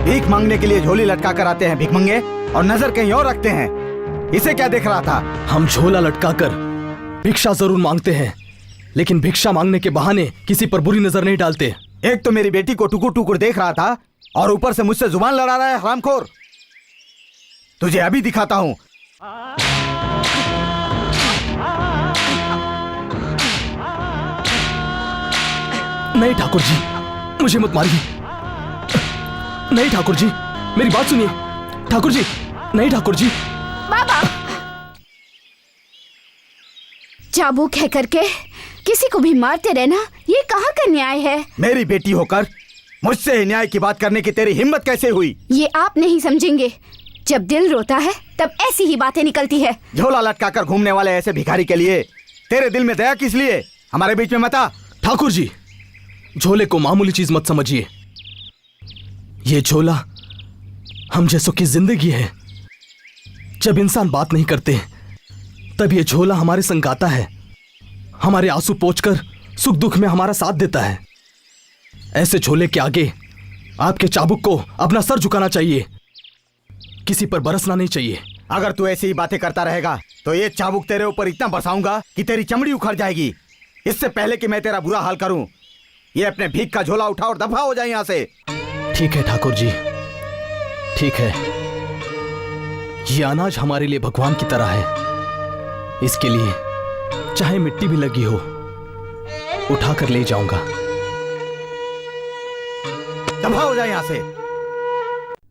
भीख मांगने के लिए झोली लटका कर आते हैं भिखमंगे, और नजर कहीं और रखते हैं। इसे क्या देख रहा था? हम झोला लटकाकर भिक्षा जरूर मांगते हैं, लेकिन भिक्षा मांगने के बहाने किसी पर बुरी नजर नहीं डालते। एक तो मेरी बेटी को टुकुर टुकुर देख रहा था, और ऊपर से मुझसे जुबान लड़ा रहा है हरामखोर। तुझे अभी दिखाता हूँ। नहीं ठाकुर जी, मुझे मत मारिए। नहीं ठाकुर जी, मेरी बात सुनिए। ठाकुर जी, नहीं ठाकुर जी। बाबा, चाबुक है करके किसी को भी मारते रहना, ये कहाँ का न्याय है? मेरी बेटी होकर मुझसे न्याय की बात करने की तेरी हिम्मत कैसे हुई? ये आप नहीं समझेंगे। जब दिल रोता है तब ऐसी ही बातें निकलती है। झोला लटका कर घूमने वाले ऐसे भिखारी के लिए तेरे दिल में दया किस लिए? हमारे बीच में मत आ। ठाकुर जी, झोले को मामूली चीज मत समझिए। ये झोला हम जैसों की जिंदगी है। जब इंसान बात नहीं करते तब ये झोला हमारे संग गाता है, हमारे आंसू पोंछकर सुख दुख में हमारा साथ देता है। ऐसे झोले के आगे आपके चाबुक को अपना सर झुकाना चाहिए, किसी पर बरसना नहीं चाहिए। अगर तू ऐसी ही बातें करता रहेगा तो ये चाबुक तेरे ऊपर इतना बरसाऊंगा कि तेरी चमड़ी उखड़ जाएगी। इससे पहले कि मैं तेरा बुरा हाल करूं, ये अपने भीख का झोला उठा और दफा हो जाए यहां से। ठीक है ठाकुर जी, ठीक है। ये अनाज हमारे लिए भगवान की तरह है। इसके लिए चाहे मिट्टी भी लगी हो, उठाकर ले जाऊंगा। दफा हो जाए यहां से।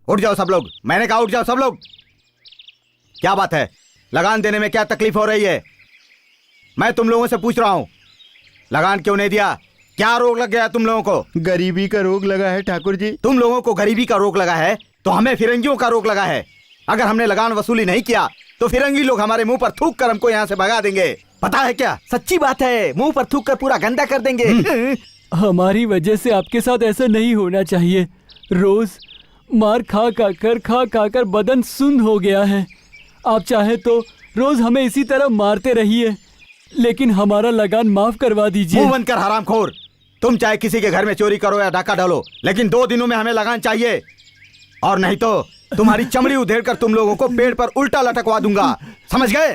उठ जाओ सब लोग, मैंने कहा उठ जाओ सब लोग। क्या बात है? लगान देने में क्या तकलीफ हो रही है? मैं तुम लोगों से पूछ रहा हूं, लगान क्यों नहीं दिया? क्या रोग लग गया तुम लोगों को? गरीबी का रोग लगा है ठाकुर जी। तुम लोगों को गरीबी का रोग लगा है तो हमें फिरंगियों का रोग लगा है। अगर हमने लगान वसूली नहीं किया तो फिरंगी लोग हमारे मुंह पर थूक कर हमको यहाँ से भगा देंगे। पता है क्या? सच्ची बात है, मुंह पर थूक कर पूरा गंदा कर देंगे। हमारी वजह से आपके साथ ऐसा नहीं होना चाहिए। रोज मार खा कर बदन सुन्न हो गया है। आप चाहे तो रोज हमें इसी तरह मारते रहिए, लेकिन हमारा लगान माफ करवा दीजिए। मुंह बंद कर हरामखोर। तुम चाहे किसी के घर में चोरी करो या डाका डालो, लेकिन 2 दिनों में हमें लगान चाहिए, और नहीं तो तुम्हारी चमड़ी उधेड़ कर तुम लोगों को पेड़ पर उल्टा लटकवा दूंगा। समझ गए?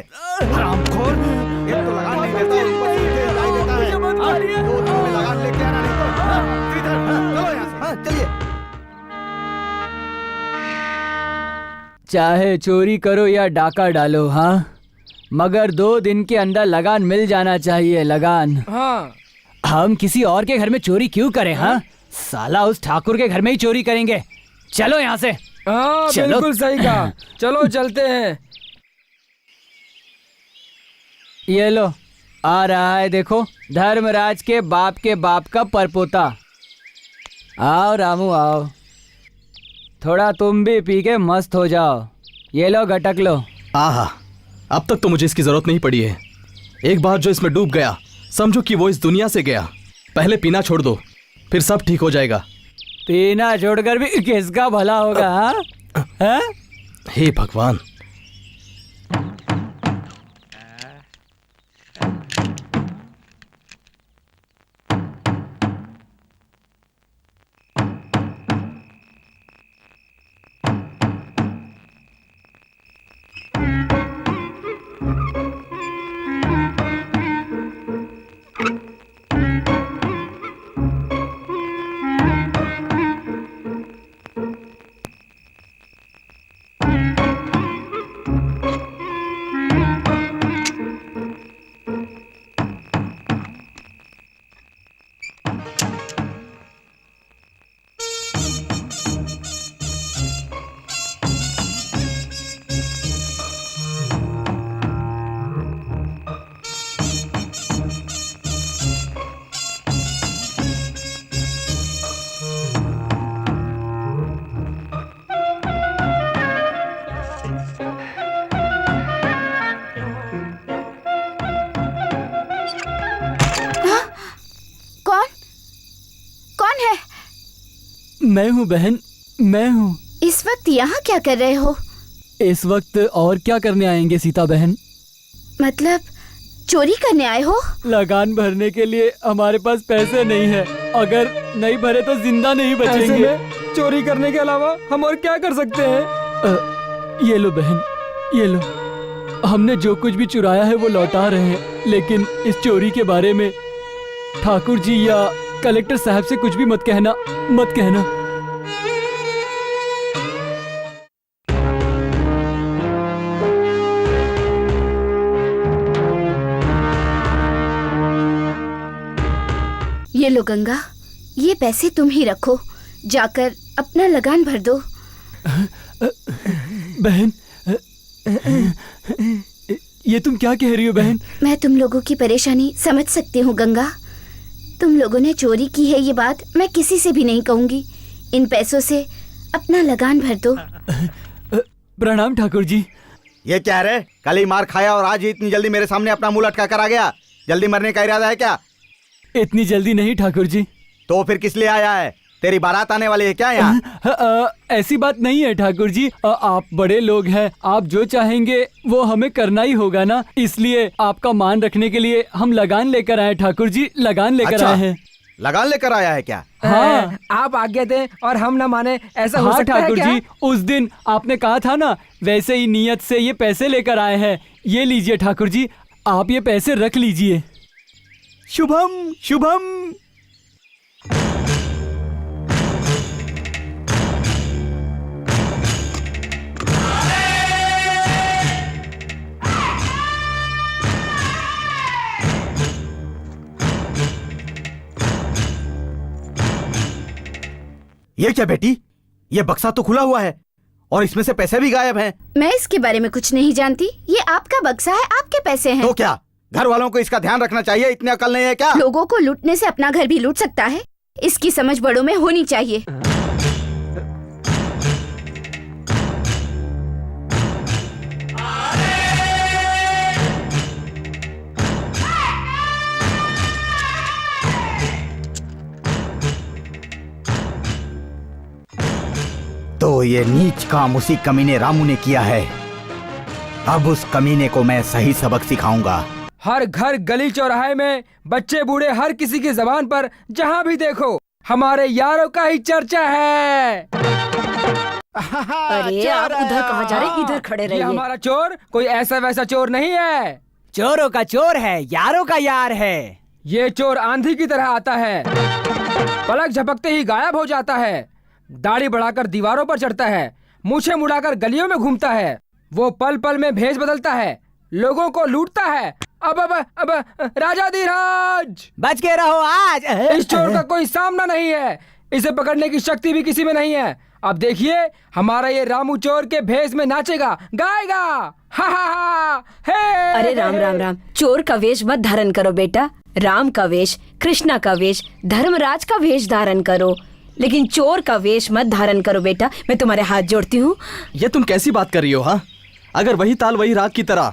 हरामखोर, एक तो लगान नहीं देता, ऊपर से मुझे हिलाई देता है। 2 दिनों में लगान लेके आना, नहीं तो इधर चलो यहाँ से। हाँ, चलिए। चाहे चोरी करो या डाका डालो, हाँ, मगर 2 दिन के अंदर लगान मिल जाना चाहिए। लगान। हाँ। हम किसी और के घर में चोरी क्यों करें? हाँ, साला उस ठाकुर के घर में ही चोरी करेंगे। चलो यहाँ से। हाँ, बिल्कुल सही कहा। चलो चलते हैं। ये लो, आ रहा है देखो, धर्मराज के बाप का परपोता। आओ रामू आओ, थोड़ा तुम भी पी के मस्त हो जाओ। ये लो, गटक लो। आहा, अब तक तो मुझे इसकी जरूरत नहीं पड़ी है। एक बार जो इसमें डूब गया, समझो कि वो इस दुनिया से गया। पहले पीना छोड़ दो, फिर सब ठीक हो जाएगा। पीना छोड़कर भी किसका भला होगा? हाँ? हे भगवान। मैं हूँ बहन, मैं हूँ। इस वक्त यहाँ क्या कर रहे हो? इस वक्त और क्या करने आएंगे सीता बहन? मतलब चोरी करने आए हो? लगान भरने के लिए हमारे पास पैसे नहीं है। अगर नहीं भरे तो जिंदा नहीं ऐसे बचेंगे। में चोरी करने के अलावा हम और क्या कर सकते हैं? ये लो बहन, ये लो। हमने जो कुछ भी चुराया है वो लौटा रहे हैं, लेकिन इस चोरी के बारे में ठाकुर जी या कलेक्टर साहब से कुछ भी मत कहना, मत कहना। ये लो गंगा, ये पैसे तुम ही रखो, जाकर अपना लगान भर दो। बहन, ये तुम क्या कह रही हो बहन? मैं तुम लोगों की परेशानी समझ सकती हूँ गंगा। तुम लोगों ने चोरी की है ये बात मैं किसी से भी नहीं कहूँगी। इन पैसों से अपना लगान भर दो। प्रणाम ठाकुर जी। ये क्या रे? कल ही मार खाया और आज ही इतनी जल्दी मेरे सामने अपना मुंह लटका कर आ गया। जल्दी मरने का इरादा है क्या? इतनी जल्दी नहीं ठाकुर जी। तो फिर किस लिए आया है? तेरी बारात आने वाली है क्या यहाँ? ऐसी बात नहीं है ठाकुर जी। आप बड़े लोग हैं, आप जो चाहेंगे वो हमें करना ही होगा ना। इसलिए आपका मान रखने के लिए हम लगान लेकर आए ठाकुर जी, लगान लेकर आए हैं। लगान लेकर आया है क्या? हाँ। आप आज्ञा दें और हम न माने, ऐसा हो हाँ सकता है ठाकुर क्या? जी, उस दिन आपने कहा था ना, वैसे ही नियत से ये पैसे लेकर आए हैं। ये लीजिए ठाकुर जी, आप ये पैसे रख लीजिए। शुभम शुभम। ये क्या बेटी? ये बक्सा तो खुला हुआ है और इसमें से पैसे भी गायब हैं। मैं इसके बारे में कुछ नहीं जानती। ये आपका बक्सा है, आपके पैसे हैं। तो क्या घर वालों को इसका ध्यान रखना चाहिए? इतनी अकल नहीं है क्या? लोगों को लूटने से अपना घर भी लूट सकता है, इसकी समझ बड़ों में होनी चाहिए। तो ये नीच काम उसी कमीने रामू ने किया है। अब उस कमीने को मैं सही सबक सिखाऊंगा। हर घर गली चौराहे में बच्चे बूढ़े हर किसी की जबान पर जहाँ भी देखो हमारे यारों का ही चर्चा है। अरे आप उधर कहाँ जा रहे? इधर खड़े ये रहिए। हमारा चोर कोई ऐसा वैसा चोर नहीं है। चोरों का चोर है, यारों का यार है। ये चोर आंधी की तरह आता है, पलक झपकते ही गायब हो जाता है, दाढ़ी बढ़ाकर दीवारों पर चढ़ता है, मूछें मुड़ाकर गलियों में घूमता है। वो पल पल में भेष बदलता है, लोगों को लूटता है। अब राजा धीराज, बच के रहो आज। इस चोर का कोई सामना नहीं है, इसे पकड़ने की शक्ति भी किसी में नहीं है। अब देखिए हमारा ये रामू चोर के भेष में नाचेगा गाएगा। हा हा हा हे। अरे राम राम राम, चोर का वेश मत धारण करो बेटा। राम का वेश, कृष्णा का वेश, धर्मराज का वेश धारण करो, लेकिन चोर का वेश मत धारण करो बेटा। मैं तुम्हारे हाथ जोड़ती हूँ। ये तुम कैसी बात कर रही हो? हाँ, अगर वही ताल वही राग की तरह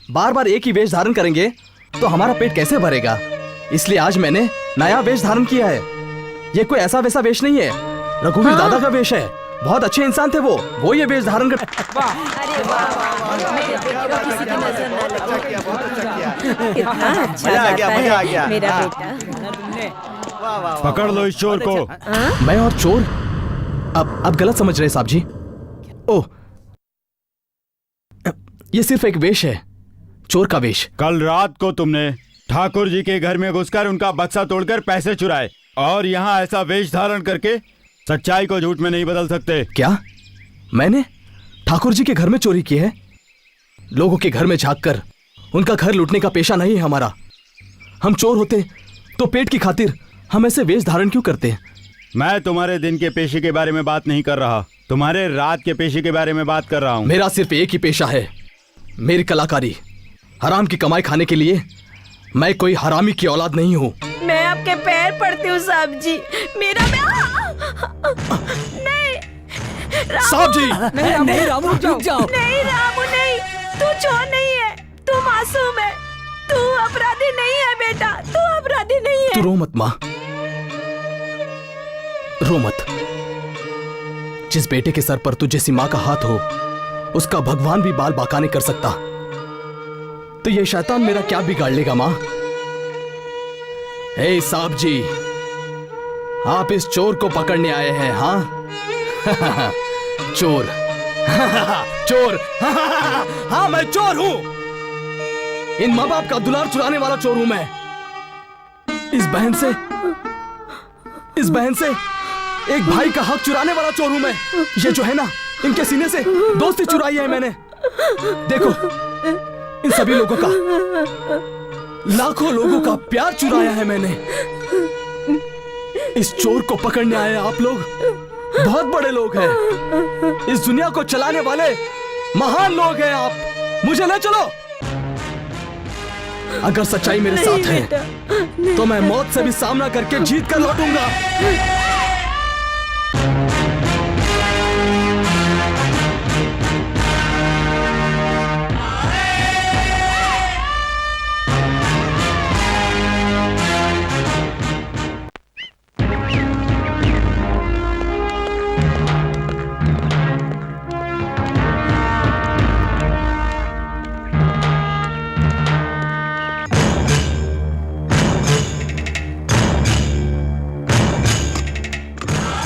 बार बार एक ही वेश धारण करेंगे तो हमारा पेट कैसे भरेगा? इसलिए आज मैंने नया वेश धारण किया है। ये कोई ऐसा वैसा वेश नहीं है, रघुवीर दादा का वेश है। बहुत अच्छे इंसान थे वो ये वेश धारण कर। अरे वाह, मेरे बेटे को किसी की नजर ना लगे। कितना अच्छा मजा आ गया, गाता मजा आ है गया। मेरा बेटा। पकड़ लो इस चोर को। मैं और चोर? अब गलत समझ रहे साहब जी। ओह, ये सिर्फ एक वेश है, चोर का वेश। कल रात को तुमने ठाकुर जी के घर में घुसकर उनका बक्सा तोड़कर पैसे चुराए और यहाँ ऐसा वेश धारण करके सच्चाई को झूठ में नहीं बदल सकते। क्या मैंने ठाकुर जी के घर में चोरी की है? लोगों के घर में झांककर उनका घर लूटने का पेशा नहीं है हमारा। हम चोर होते तो पेट की खातिर हम ऐसे वेश धारण क्यों करते हैं? मैं तुम्हारे दिन के पेशे के बारे में बात नहीं कर रहा, तुम्हारे रात के पेशे के बारे में बात कर रहा हूँ। मेरा सिर्फ एक ही पेशा है, मेरी कलाकारी। हराम की कमाई खाने के लिए मैं कोई हरामी की औलाद नहीं हूँ। मैं आपके पैर पड़ती हूँ साहब जी, मेरा नहीं साहब जी, नहीं रामू, रुक जाओ। नहीं रामू नहीं, तू चोर नहीं है, तू मासूम है, तू अपराधी नहीं है बेटा, तू अपराधी नहीं है। तू रो मत माँ, रो मत। जिस बेटे के सर पर तुझ जैसी माँ का हाथ हो, उसका भगवान भी बाल बांका नहीं कर सकता। तो ये शैतान मेरा क्या बिगाड़ लेगा माँ? हे साहब जी, आप इस चोर को पकड़ने आए हैं, हाँ? चोर। चोर। हाँ, मैं चोर हूं। इन माँ बाप का दुलार चुराने वाला चोर हूं मैं। इस बहन से एक भाई का हक चुराने वाला चोर हूं मैं। ये जो है ना, इनके सीने से दोस्ती चुराई है मैंने। देखो, इन सभी लोगों का, लाखों लोगों का प्यार चुराया है मैंने। इस चोर को पकड़ने आए आप लोग। बहुत बड़े लोग हैं, इस दुनिया को चलाने वाले महान लोग हैं आप। मुझे ले चलो। अगर सच्चाई मेरे साथ है तो मैं मौत से भी सामना करके जीत कर लौटूंगा।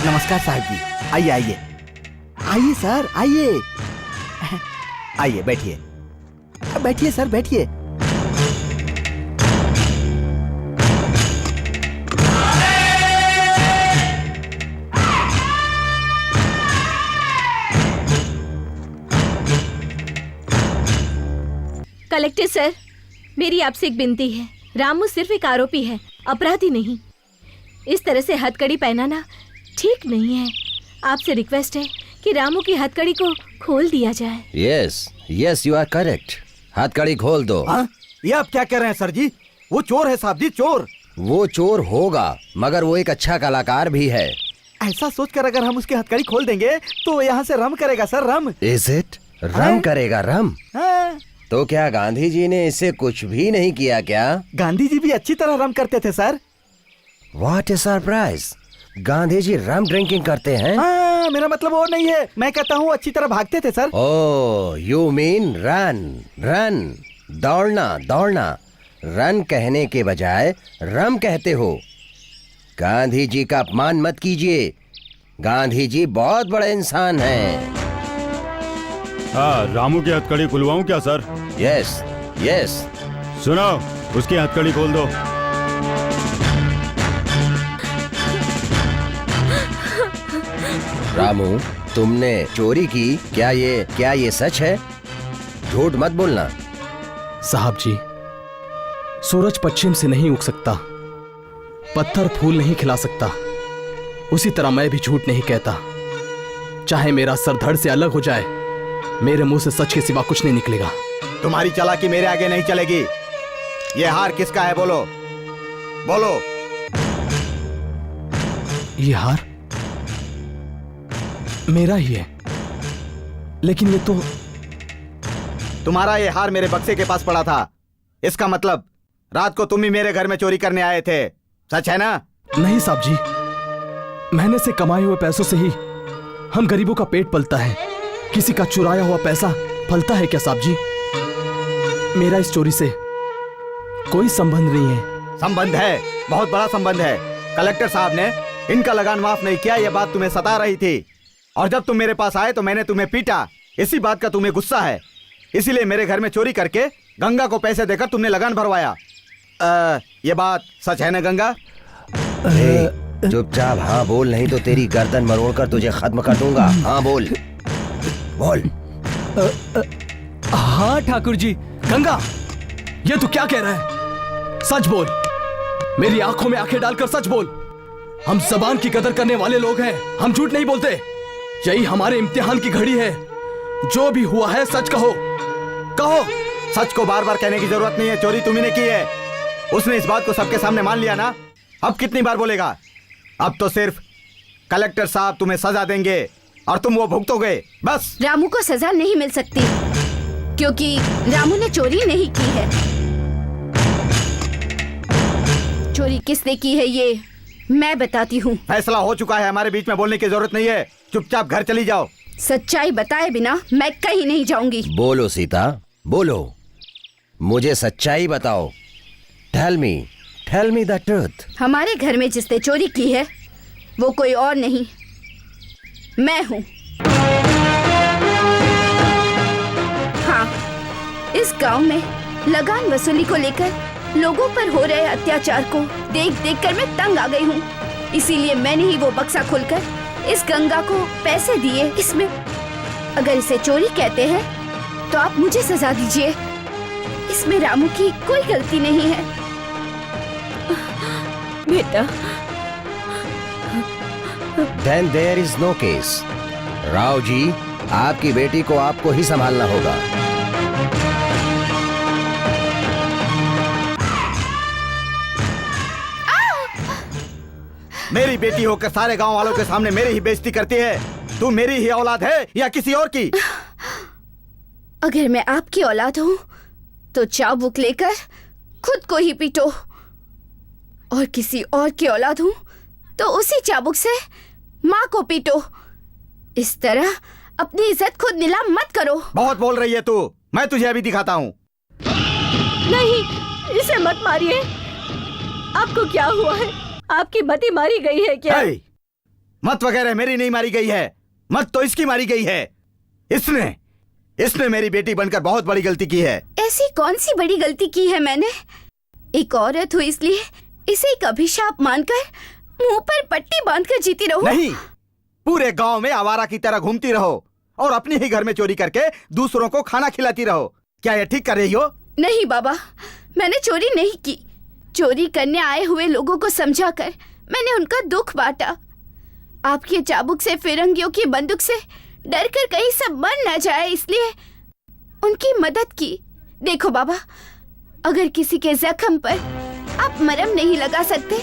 नमस्कार साहब जी, आइए आइए आइए सर, आइए आइए, बैठिए बैठिए सर, बैठिए। कलेक्टर सर, मेरी आपसे एक विनती है। रामू सिर्फ एक आरोपी है, अपराधी नहीं। इस तरह से हथकड़ी पहनाना ठीक नहीं है। आपसे रिक्वेस्ट है कि रामू की हथकड़ी को खोल दिया जाए। Yes yes, you are correct. हथकड़ी खोल दो। ये आप क्या कह रहे हैं सर जी? वो चोर है साहब जी, चोर। वो चोर होगा, मगर वो एक अच्छा कलाकार भी है। ऐसा सोचकर अगर हम उसकी हथकड़ी खोल देंगे तो यहाँ से रम करेगा sir, rum. Is it? Rum करेगा? रम? हाँ। तो क्या गांधी जी ने इससे कुछ भी नहीं किया क्या? गांधी जी भी अच्छी तरह रम करते थे sir. What a surprise! Gandhi ji rum drinking करते हैं? हाँ, मेरा मतलब वो नहीं है। मैं कहता हूँ अच्छी तरह भागते थे sir. Oh, you mean run. Run, दौड़ना दौड़ना। रन कहने के बजाय रम कहते हो। गांधी जी का अपमान मत कीजिए। गांधी जी बहुत बड़े इंसान हैं। हाँ, रामू की हथकड़ी खुलवाऊं क्या सर? Yes yes. सुनो, उसकी हथकड़ी खोल दो। रामू, तुमने चोरी की? क्या ये सच है? झूठ मत बोलना। साहब जी, सूरज पश्चिम से नहीं उग सकता, पत्थर फूल नहीं खिला सकता। उसी तरह मैं भी झूठ नहीं कहता। चाहे मेरा सर धड़ से अलग हो जाए, मेरे मुंह से सच के सिवा कुछ नहीं निकलेगा। तुम्हारी चालाकी मेरे आगे नहीं चलेगी। ये हार किसका है? बोलो बोलो। ये हार मेरा ही है, लेकिन ये तो तुम्हारा ये हार मेरे बक्से के पास पड़ा था। इसका मतलब रात को तुम ही मेरे घर में चोरी करने आए थे। सच है ना? नहीं साहब जी, मेहनत से कमाए हुए पैसों से ही हम गरीबों का पेट पलता है। किसी का चुराया हुआ पैसा फलता है क्या साहब जी? मेरा इस चोरी से कोई संबंध नहीं है। संबंध है, बहुत बड़ा संबंध है। कलेक्टर साहब ने इनका लगान माफ नहीं किया, यह बात तुम्हें सता रही थी। और जब तुम मेरे पास आए तो मैंने तुम्हें पीटा। इसी बात का तुम्हें गुस्सा है, इसीलिए मेरे घर में चोरी करके गंगा को पैसे देकर तुमने लगान भरवाया। ये बात सच है ना गंगा? चुपचाप हाँ बोल, नहीं तो तेरी गर्दन मरोड़कर तुझे खत्म कर दूंगा। हाँ बोल बोल। हाँ ठाकुर जी। गंगा, ये तू क्या कह रहा है? सच बोल, मेरी आंखों में आंखें डालकर सच बोल। हम जबान की कदर करने वाले लोग हैं, हम झूठ नहीं बोलते। यही हमारे इम्तिहान की घड़ी है। जो भी हुआ है सच कहो। कहो। सच को बार बार कहने की जरूरत नहीं है। चोरी तुम्ही ने की है। उसने इस बात को सबके सामने मान लिया ना। अब कितनी बार बोलेगा? अब तो सिर्फ कलेक्टर साहब तुम्हें सजा देंगे और तुम वो भुगतोगे, बस। रामू को सजा नहीं मिल सकती, क्योंकि रामू ने चोरी नहीं की है। चोरी किसने की है ये मैं बताती हूँ। फैसला हो चुका है, हमारे बीच में बोलने की जरूरत नहीं है। चुपचाप घर चली जाओ। सच्चाई बताए बिना मैं कहीं नहीं जाऊंगी। बोलो सीता, बोलो, मुझे सच्चाई बताओ। Tell me the truth. हमारे घर में जिसने चोरी की है वो कोई और नहीं, मैं हूँ। हाँ, इस गांव में लगान वसूली को लेकर लोगों पर हो रहे अत्याचार को देख देख कर मैं तंग आ गई हूँ। इसीलिए मैंने ही वो बक्सा खोलकर इस गंगा को पैसे दिए। इसमें अगर इसे चोरी कहते हैं तो आप मुझे सजा दीजिए। इसमें रामू की कोई गलती नहीं है। बेटा, Then there is no case. Rao ji, आपकी बेटी को आपको ही संभालना होगा। मेरी बेटी होकर सारे गांव वालों के सामने मेरी ही बेइज्जती करती है। तू मेरी ही औलाद है या किसी और की? अगर मैं आपकी औलाद हूँ तो चाबुक लेकर खुद को ही पीटो, और किसी और की औलाद हूँ तो उसी चाबुक से माँ को पीटो। इस तरह अपनी इज्जत खुद नीलाम मत करो। बहुत बोल रही है तू, मैं तुझे अभी दिखाता हूँ। नहीं, इसे मत मारिए। आपको क्या हुआ है? आपकी मती मारी गई है क्या? हे, मत वगैरह मेरी नहीं मारी गई है, मत तो इसकी मारी गई है। इसने मेरी बेटी बनकर बहुत बड़ी गलती की है। ऐसी कौन सी बड़ी गलती की है मैंने? एक औरत हुई इसलिए इसे एक अभिशाप मानकर मुंह पर पट्टी बांधकर जीती रहो? नहीं, पूरे गांव में आवारा की तरह घूमती रहो और अपने ही घर में चोरी करके दूसरों को खाना खिलाती रहो। क्या ये ठीक कर रही हो? नहीं बाबा, मैंने चोरी नहीं की। चोरी करने आए हुए लोगों को समझाकर मैंने उनका दुख बांटा। आपके चाबुक से, फिरंगियों की बंदूक से डर कर कहीं सब मर न जाए, इसलिए उनकी मदद की। देखो बाबा, अगर किसी के जख्म पर आप मरहम नहीं लगा सकते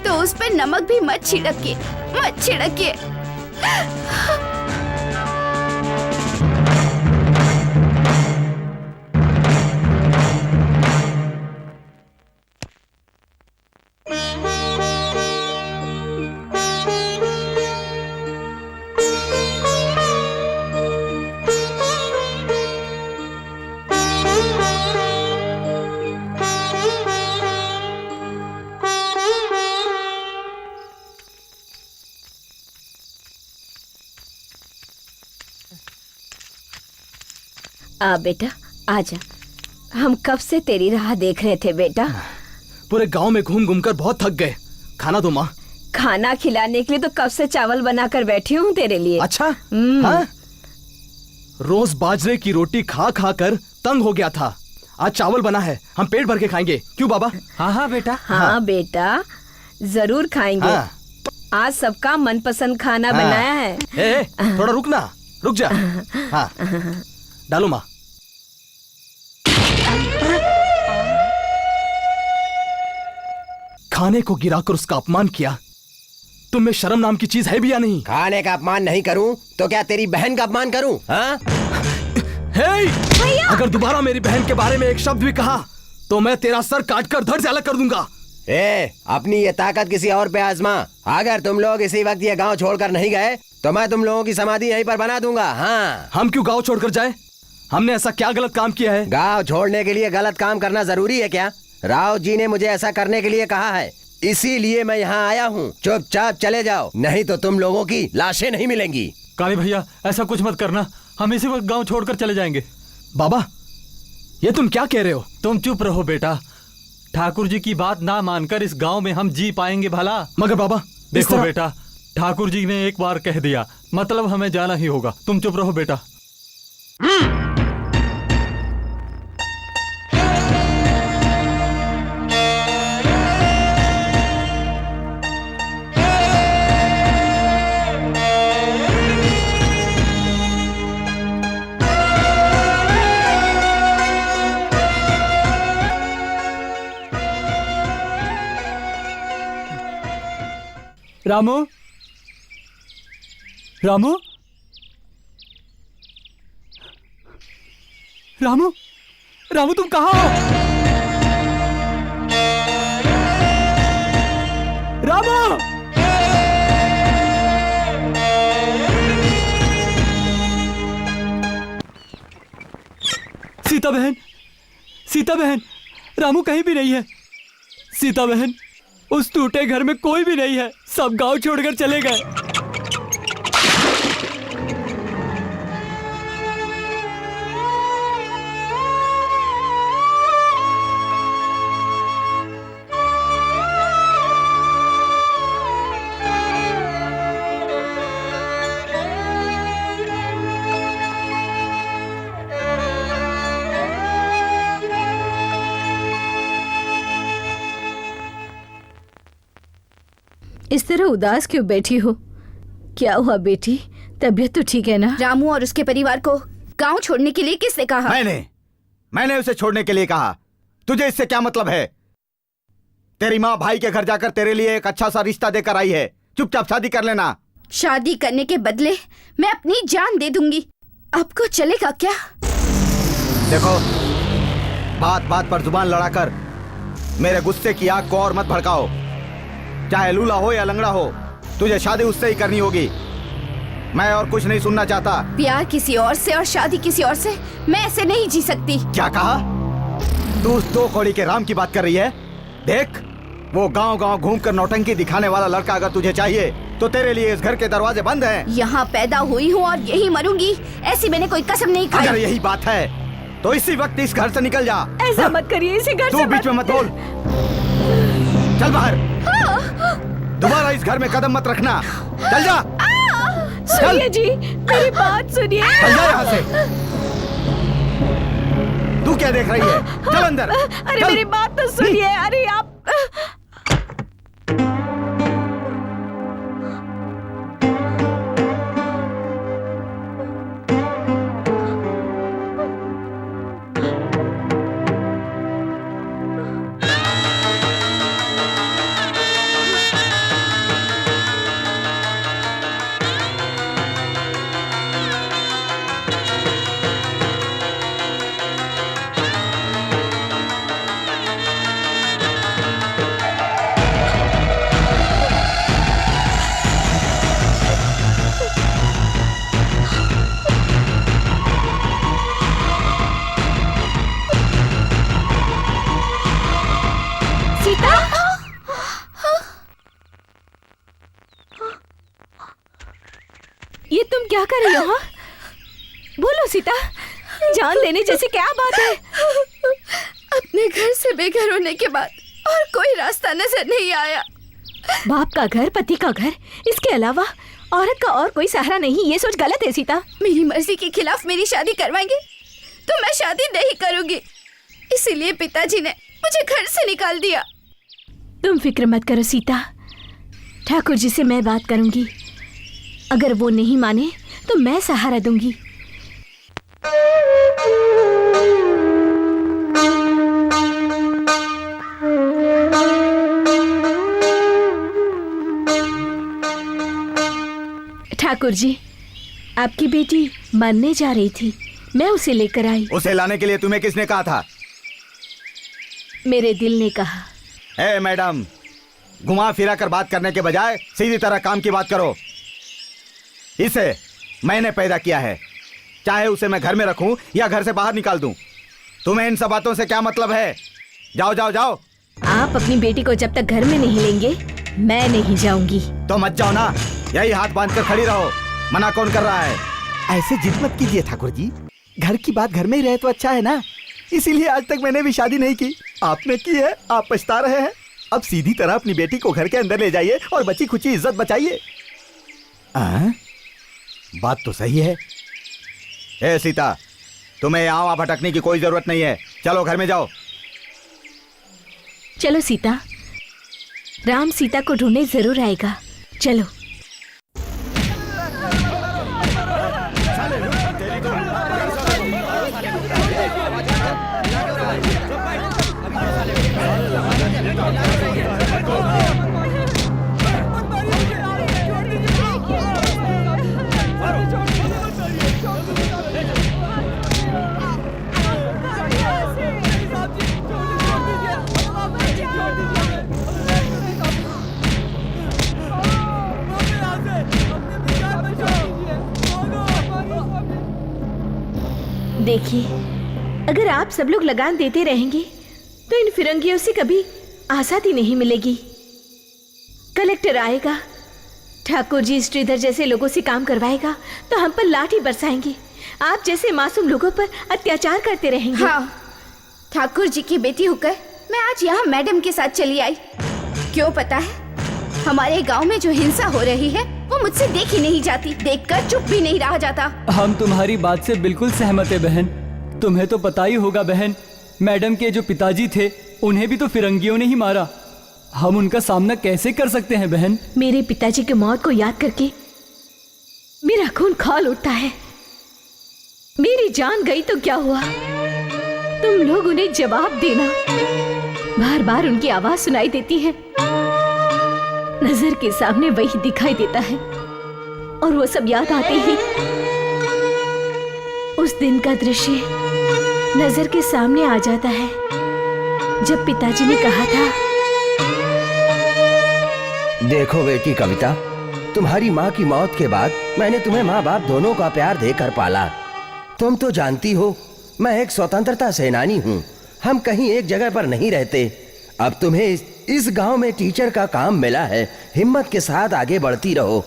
तो उस पर नमक भी मत छिड़किए, मत छिड़किए। बेटा, आजा। हम कब से तेरी राह देख रहे थे बेटा। पूरे गांव में घूम घूम कर बहुत थक गए। खाना दो माँ। खाना खिलाने के लिए तो कब से चावल बनाकर बैठी हूँ तेरे लिए। अच्छा? हाँ? रोज बाजरे की रोटी खा खा कर तंग हो गया था। आज चावल बना है, हम पेट भर के खाएंगे। क्यों बाबा? हाँ बेटा। हाँ बेटा, जरूर खाएंगे। हाँ। आज सबका मनपसंद खाना बनाया है। ए, थोड़ा रुकना, रुक जा। हाँ, डालो माँ। खाने को गिराकर उसका अपमान किया। तुम में शर्म नाम की चीज है भी या नहीं? खाने का अपमान नहीं करूं तो क्या तेरी बहन का अपमान करूं? हाँ? अगर दोबारा मेरी बहन के बारे में एक शब्द भी कहा तो मैं तेरा सर काटकर धड़ से अलग कर दूंगा। अपनी ये ताकत किसी और पे आजमा। अगर तुम लोग इसी वक्त ये गांव छोड़कर नहीं गए तो मैं तुम लोगों की समाधि यहीं पर बना दूंगा। हाँ। हम क्यों गांव छोड़कर जाए? हमने ऐसा क्या गलत काम किया है? गांव छोड़ने के लिए गलत काम करना जरूरी है क्या? राव जी ने मुझे ऐसा करने के लिए कहा है, इसीलिए मैं यहाँ आया हूँ। चुपचाप चले जाओ, नहीं तो तुम लोगों की लाशें नहीं मिलेंगी। काली भैया, ऐसा कुछ मत करना, हम इसी वक्त गांव छोड़कर चले जाएंगे। बाबा, ये तुम क्या कह रहे हो? तुम चुप रहो बेटा। ठाकुर जी की बात ना मानकर इस गांव में हम जी पाएंगे भला? मगर बाबा, देखो बेटा, ठाकुर जी ने एक बार कह दिया, मतलब हमें जाना ही होगा। तुम चुप रहो बेटा। रामू, रामू, रामू, रामू, तुम कहाँ हो? रामू! सीता बहन, सीता बहन, रामू कहीं भी नहीं है। सीता बहन, उस टूटे घर में कोई भी नहीं है, सब गांव छोड़कर चले गए। इस तरह उदास क्यों बैठी हो? क्या हुआ बेटी, तबीयत तो ठीक है ना? रामू और उसके परिवार को गांव छोड़ने के लिए किसने कहा? मैंने उसे छोड़ने के लिए कहा। तुझे इससे क्या मतलब है? तेरी माँ भाई के घर जाकर तेरे लिए एक अच्छा सा रिश्ता देकर आई है, चुपचाप शादी कर लेना। शादी करने के बदले मैं अपनी जान दे दूंगी। आपको चलेगा क्या? देखो, बात बात पर जुबान लड़ाकर मेरे गुस्से की आग को और मत भड़काओ। चाहे लूला हो या लंगड़ा हो, तुझे शादी उससे ही करनी होगी। मैं और कुछ नहीं सुनना चाहता। प्यार किसी और से और शादी किसी और से, मैं ऐसे नहीं जी सकती। क्या कहा? तू उस दो कौड़ी के राम की बात कर रही है? देख, वो गांव गांव घूमकर नौटंकी दिखाने वाला लड़का अगर तुझे चाहिए तो तेरे लिए इस घर के दरवाजे बंद हैं। यहाँ पैदा हुई हूँ और यही मरूंगी, ऐसी मैंने कोई कसम नहीं खाई। अगर यही बात है तो इसी वक्त इस घर से निकल जा। ऐसा मत करिए, इसी घर से तू बीच में मत बोल। चल बाहर। दोबारा इस घर में कदम मत रखना। चल जा। सुनिए जी, मेरी बात सुनिए। चल जा यहाँ से। तू क्या देख रही है? चल अंदर। अरे मेरी बात तो सुनिए। अरे आप ये तुम क्या कर रही हो? हाँ? बोलो सीता, जान लेने जैसी क्या बात है? अपने घर से बेघर होने के बाद और कोई रास्ता नजर नहीं आया। बाप का घर, पति का घर, इसके अलावा औरत का और कोई सहारा नहीं। ये सोच गलत है सीता। मेरी मर्जी के खिलाफ मेरी शादी करवाएंगे तो मैं शादी नहीं करूंगी। इसीलिए पिताजी ने मुझे घर से निकाल दिया। तुम फिक्र मत करो सीता, ठाकुर जी से मैं बात करूंगी। अगर वो नहीं माने तो मैं सहारा दूंगी। ठाकुर जी, आपकी बेटी मरने जा रही थी, मैं उसे लेकर आई। उसे लाने के लिए तुम्हें किसने कहा था? मेरे दिल ने कहा। ए मैडम, घुमा फिरा कर बात करने के बजाय सीधी तरह काम की बात करो। इसे मैंने पैदा किया है, चाहे उसे मैं घर में रखूं या घर से बाहर निकाल दूं। तुम्हें इन सब बातों से क्या मतलब है? जाओ जाओ जाओ। आप अपनी बेटी को जब तक घर में नहीं लेंगे मैं नहीं जाऊंगी। तो मत जाओ ना, यही हाथ बांध कर खड़ी रहो। मना कौन कर रहा है? ऐसे जिद मत कीजिए ठाकुर जी, घर की बात घर में ही रहे तो अच्छा है ना। इसीलिए आज तक मैंने भी शादी नहीं की। आपने की है, आप पछता रहे हैं। अब सीधी तरह अपनी बेटी को घर के अंदर ले जाइए और बची खुची इज्जत बचाइए। बात तो सही है। ए सीता, तुम्हें यहाँ वहाँ भटकने की कोई जरूरत नहीं है। चलो घर में जाओ। चलो सीता, राम सीता को ढूंढने जरूर आएगा। चलो। देखिए, अगर आप सब लोग लगान देते रहेंगे तो इन फिरंगियों से कभी आज़ादी नहीं मिलेगी। कलेक्टर आएगा, ठाकुर जी श्रीधर जैसे लोगों से काम करवाएगा तो हम पर लाठी बरसाएंगे। आप जैसे मासूम लोगों पर अत्याचार करते रहेंगे। हाँ, ठाकुर जी की बेटी होकर मैं आज यहाँ मैडम के साथ चली आई। क्यों पता है, हमारे गांव में जो हिंसा हो रही है वो मुझसे देखी नहीं जाती, देखकर चुप भी नहीं रहा जाता। हम तुम्हारी बात से बिल्कुल सहमत है बहन। तुम्हें तो पता ही होगा बहन, मैडम के जो पिताजी थे उन्हें भी तो फिरंगियों ने ही मारा। हम उनका सामना कैसे कर सकते हैं बहन? मेरे पिताजी की मौत को याद करके मेरा खून खौल उठता है। मेरी जान गई तो क्या हुआ, तुम लोग उन्हें जवाब देना। बार बार उनकी आवाज सुनाई देती है, नजर के सामने वही दिखाई देता है और वो सब याद आते ही उस दिन का दृश्य नजर के सामने आ जाता है जब पिताजी ने कहा था, देखो बेटी कविता, तुम्हारी माँ की मौत के बाद मैंने तुम्हें माँ बाप दोनों का प्यार देकर पाला। तुम तो जानती हो मैं एक स्वतंत्रता सेनानी हूँ, हम कहीं एक जगह पर नहीं रहते। अब तुम्हें इस गांव में टीचर का काम मिला है, हिम्मत के साथ आगे बढ़ती रहो।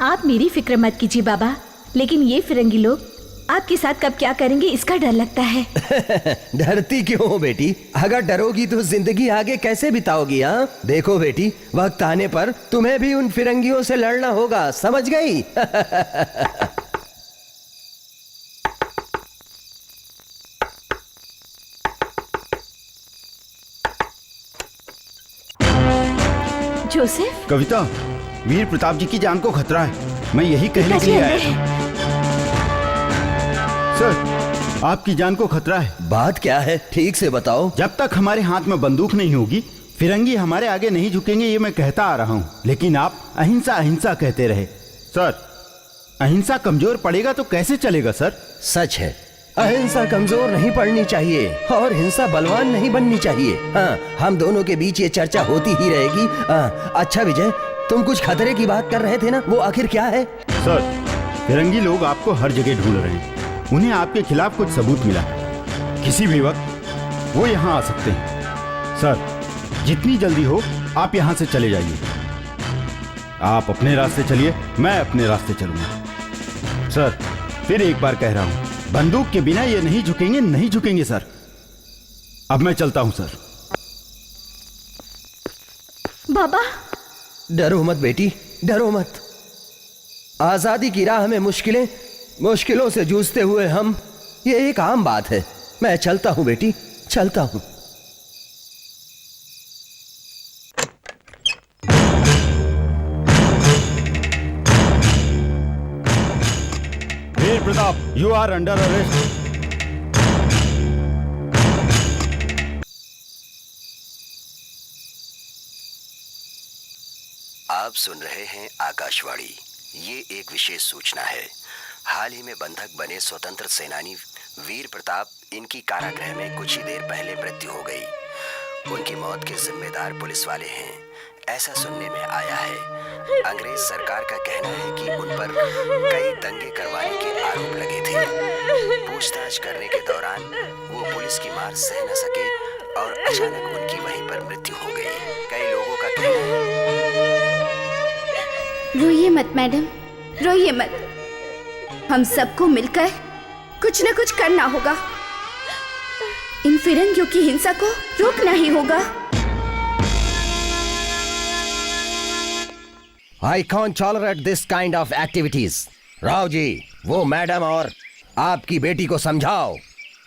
आप मेरी फिक्र मत कीजिए बाबा, लेकिन ये फिरंगी लोग आपके साथ कब क्या करेंगे इसका डर लगता है। डरती क्यों हो बेटी, अगर डरोगी तो जिंदगी आगे कैसे बिताओगी? हाँ देखो बेटी, वक्त आने पर तुम्हें भी उन फिरंगियों से लड़ना होगा, समझ गई? जोसेफ, कविता, वीर प्रताप जी की जान को खतरा है, मैं यही कहने के लिए आया था। सर, आपकी जान को खतरा है। बात क्या है, ठीक से बताओ। जब तक हमारे हाथ में बंदूक नहीं होगी, फिरंगी हमारे आगे नहीं झुकेंगे, ये मैं कहता आ रहा हूँ। लेकिन आप अहिंसा अहिंसा कहते रहे। सर, अहिंसा कमजोर पड़ेगा तो कैसे चलेगा सर? सच है, अहिंसा कमजोर नहीं पड़नी चाहिए और हिंसा बलवान नहीं बननी चाहिए। हाँ, हम दोनों के बीच ये चर्चा होती ही रहेगी। अच्छा विजय, तुम कुछ खतरे की बात कर रहे थे ना, वो आखिर क्या है? सर, फिरंगी लोग आपको हर जगह ढूंढ रहे हैं, उन्हें आपके खिलाफ कुछ सबूत मिला, किसी भी वक्त वो यहाँ आ सकते हैं। सर, जितनी जल्दी हो आप यहाँ से चले जाइए। आप अपने रास्ते चलिए, मैं अपने रास्ते चलूंगा। सर, फिर एक बार कह रहा हूँ, बंदूक के बिना ये नहीं झुकेंगे, नहीं झुकेंगे सर। अब मैं चलता हूँ सर। बाबा, डरो मत बेटी, डरो मत। आजादी की राह में मुश्किलों से जूझते हुए हम, ये एक आम बात है। मैं चलता हूं बेटी, चलता हूं। Veer Pratap, you are under arrest. आप सुन रहे हैं आकाशवाणी। ये एक विशेष सूचना है। हाल ही में बंधक बने स्वतंत्र सेनानी वीर प्रताप, इनकी कारागृह में कुछ ही देर पहले मृत्यु हो गई। उनकी मौत के जिम्मेदार पुलिस वाले हैं, ऐसा सुनने में आया है। अंग्रेज सरकार का कहना है कि उन पर कई दंगे करवाने के आरोप लगे थे। पूछताछ करने के दौरान वो पुलिस की मार सह न सके और अचानक उनकी वहीं पर मृत्यु हो गई। कई लोगों का कहना है। रोइए मत मैडम, रोइए मत। हम सबको मिलकर कुछ न कुछ करना होगा। इन फिरंगियों की हिंसा को रोकना ही होगा। I can't tolerate this kind of activities. Rao ji, वो मैडम और आपकी बेटी को समझाओ।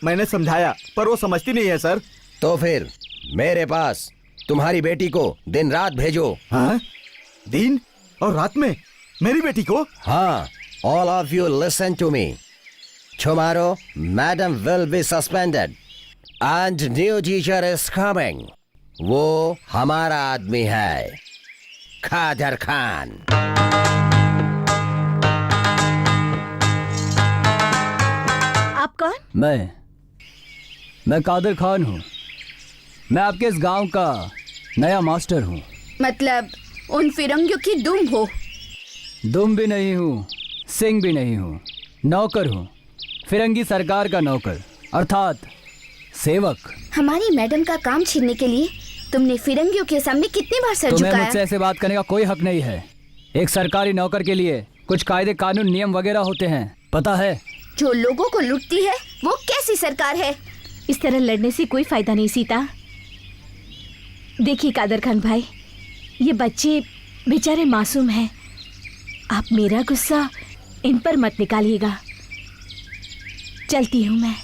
मैंने समझाया पर वो समझती नहीं है सर। तो फिर मेरे पास तुम्हारी बेटी को दिन रात भेजो। हाँ? दिन और रात में मेरी बेटी को? हाँ, all of you listen to me. Tomorrow, madam will be suspended and new teacher is coming. वो हमारा आदमी है, कादर खान। आप कौन? मैं कादर खान हूँ। मैं आपके इस गांव का नया मास्टर हूँ। मतलब उन फिरंगियों की दुम हो? दुम भी नहीं हूँ, सिंह भी नहीं हूँ, नौकर हूँ। फिरंगी सरकार का नौकर अर्थात सेवक। हमारी मैडम का काम छीनने के लिए तुमने फिरंगियों के सामने कितनी बार सर तुम्हें झुकाया? मुझसे ऐसे बात करने का कोई हक नहीं है। एक सरकारी नौकर के लिए कुछ कायदे कानून नियम वगैरह होते हैं, पता है? जो लोगों को लूटती है वो कैसी सरकार है? इस तरह लड़ने से कोई फायदा नहीं सीता। देखिए कादर खान भाई, ये बच्चे बेचारे मासूम हैं। आप मेरा गुस्सा इन पर मत निकालिएगा। चलती हूँ मैं।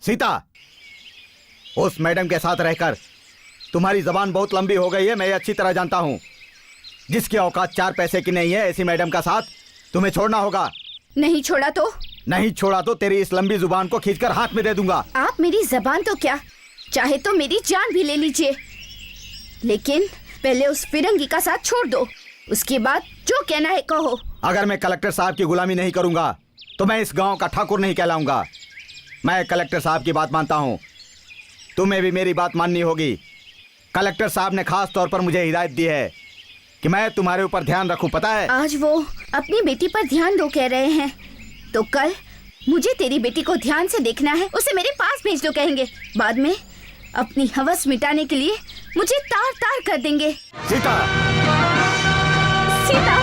सीता, उस मैडम के साथ रहकर तुम्हारी जबान बहुत लंबी हो गई है, मैं ये अच्छी तरह जानता हूँ। जिसकी औकात 4 पैसे की नहीं है, ऐसी मैडम का साथ तुम्हें छोड़ना होगा। नहीं छोड़ा तो? नहीं छोड़ा तो तेरी इस लंबी जुबान को खींचकर हाथ में दे दूंगा। आप मेरी जबान तो क्या, चाहे तो मेरी जान भी ले लीजिए, लेकिन पहले उस फिरंगी का साथ छोड़ दो, उसके बाद जो कहना है कहो। अगर मैं कलेक्टर साहब की गुलामी नहीं करूंगा तो मैं इस गांव का ठाकुर नहीं कहलाऊंगा। मैं कलेक्टर साहब की बात मानता हूँ, तुम्हें भी मेरी बात माननी होगी। कलेक्टर साहब ने खास तौर पर मुझे हिदायत दी है कि मैं तुम्हारे ऊपर ध्यान रखूं, पता है? आज वो अपनी बेटी पर ध्यान दो कह रहे हैं, तो कल मुझे तेरी बेटी को ध्यान से देखना है, उसे मेरे पास भेज दो कहेंगे। बाद में अपनी हवस मिटाने के लिए मुझे तार तार कर देंगे। सीता, सीता,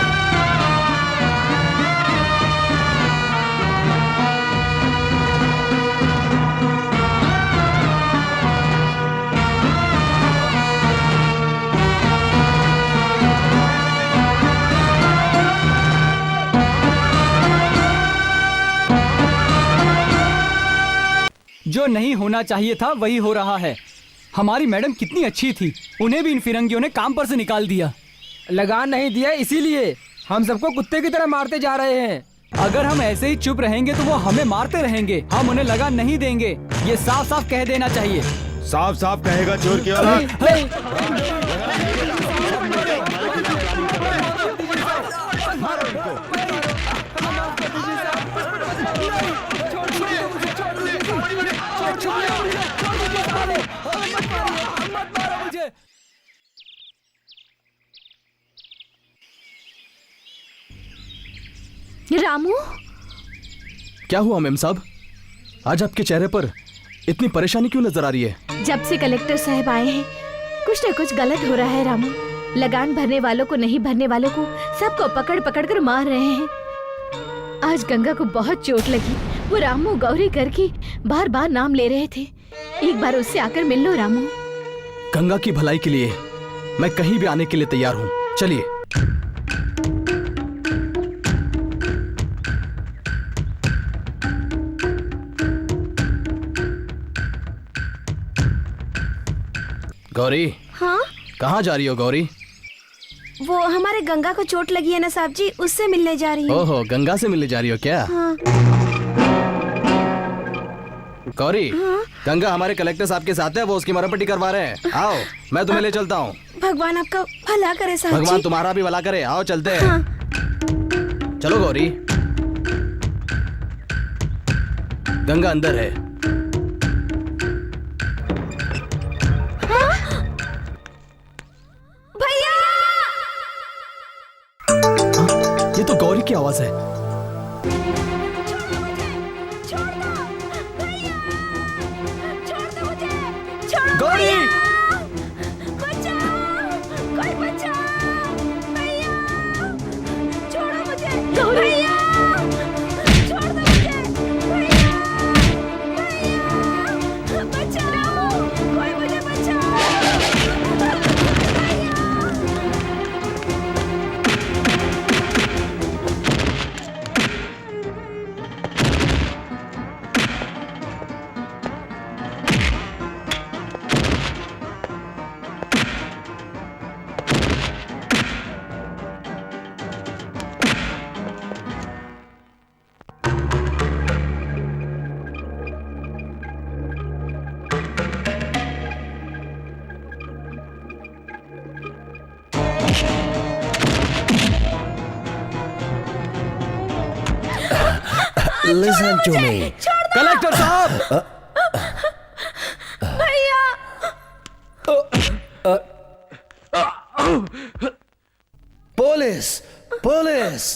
जो नहीं होना चाहिए था वही हो रहा है। हमारी मैडम कितनी अच्छी थी, उन्हें भी इन फिरंगियों ने काम पर से निकाल दिया। लगान नहीं दिया, इसीलिए हम सबको कुत्ते की तरह मारते जा रहे हैं। अगर हम ऐसे ही चुप रहेंगे तो वो हमें मारते रहेंगे। हम उन्हें लगान नहीं देंगे, ये साफ साफ कह देना चाहिए। साफ साफ कहेगा चोर की औलाद। रामू, क्या हुआ मेम साहब? आज आपके चेहरे पर इतनी परेशानी क्यों नजर आ रही है? जब से कलेक्टर साहब आए हैं कुछ न कुछ गलत हो रहा है रामू। लगान भरने वालों को, नहीं भरने वालों को, सबको पकड़ पकड़ कर मार रहे हैं। आज गंगा को बहुत चोट लगी। वो रामू गौरी करके बार बार नाम ले रहे थे। एक बार उससे आकर मिल लो रामू। गंगा की भलाई के लिए मैं कहीं भी आने के लिए तैयार हूँ, चलिए। गौरी, हाँ? कहाँ जा रही हो गौरी? वो हमारे गंगा को चोट लगी है ना साहब जी, उससे मिलने जा रही हूँ। ओहो, गंगा से मिलने जा रही हो क्या? हाँ। गौरी, गंगा हमारे कलेक्टर साहब के साथ है, वो उसकी मरम्मती करवा रहे हैं। आओ, मैं तुम्हें ले चलता हूँ। भगवान आपका भला करे साहब जी। भगवान तुम्हारा भी भला करे। आओ चलते हैं। हाँ। चलो गौरी। गंगा अंदर है। भैया! ये तो गौरी की आवाज है। गौरी! कोई बचाओ! भैया! छोड़ो मुझे! भैया! छोड़ दो मुझे! भैया! भैया! बचाओ! कोई मुझे बचाओ! भैया! Listen to me. कलेक्टर साहब, भैया पुलिस, पुलिस।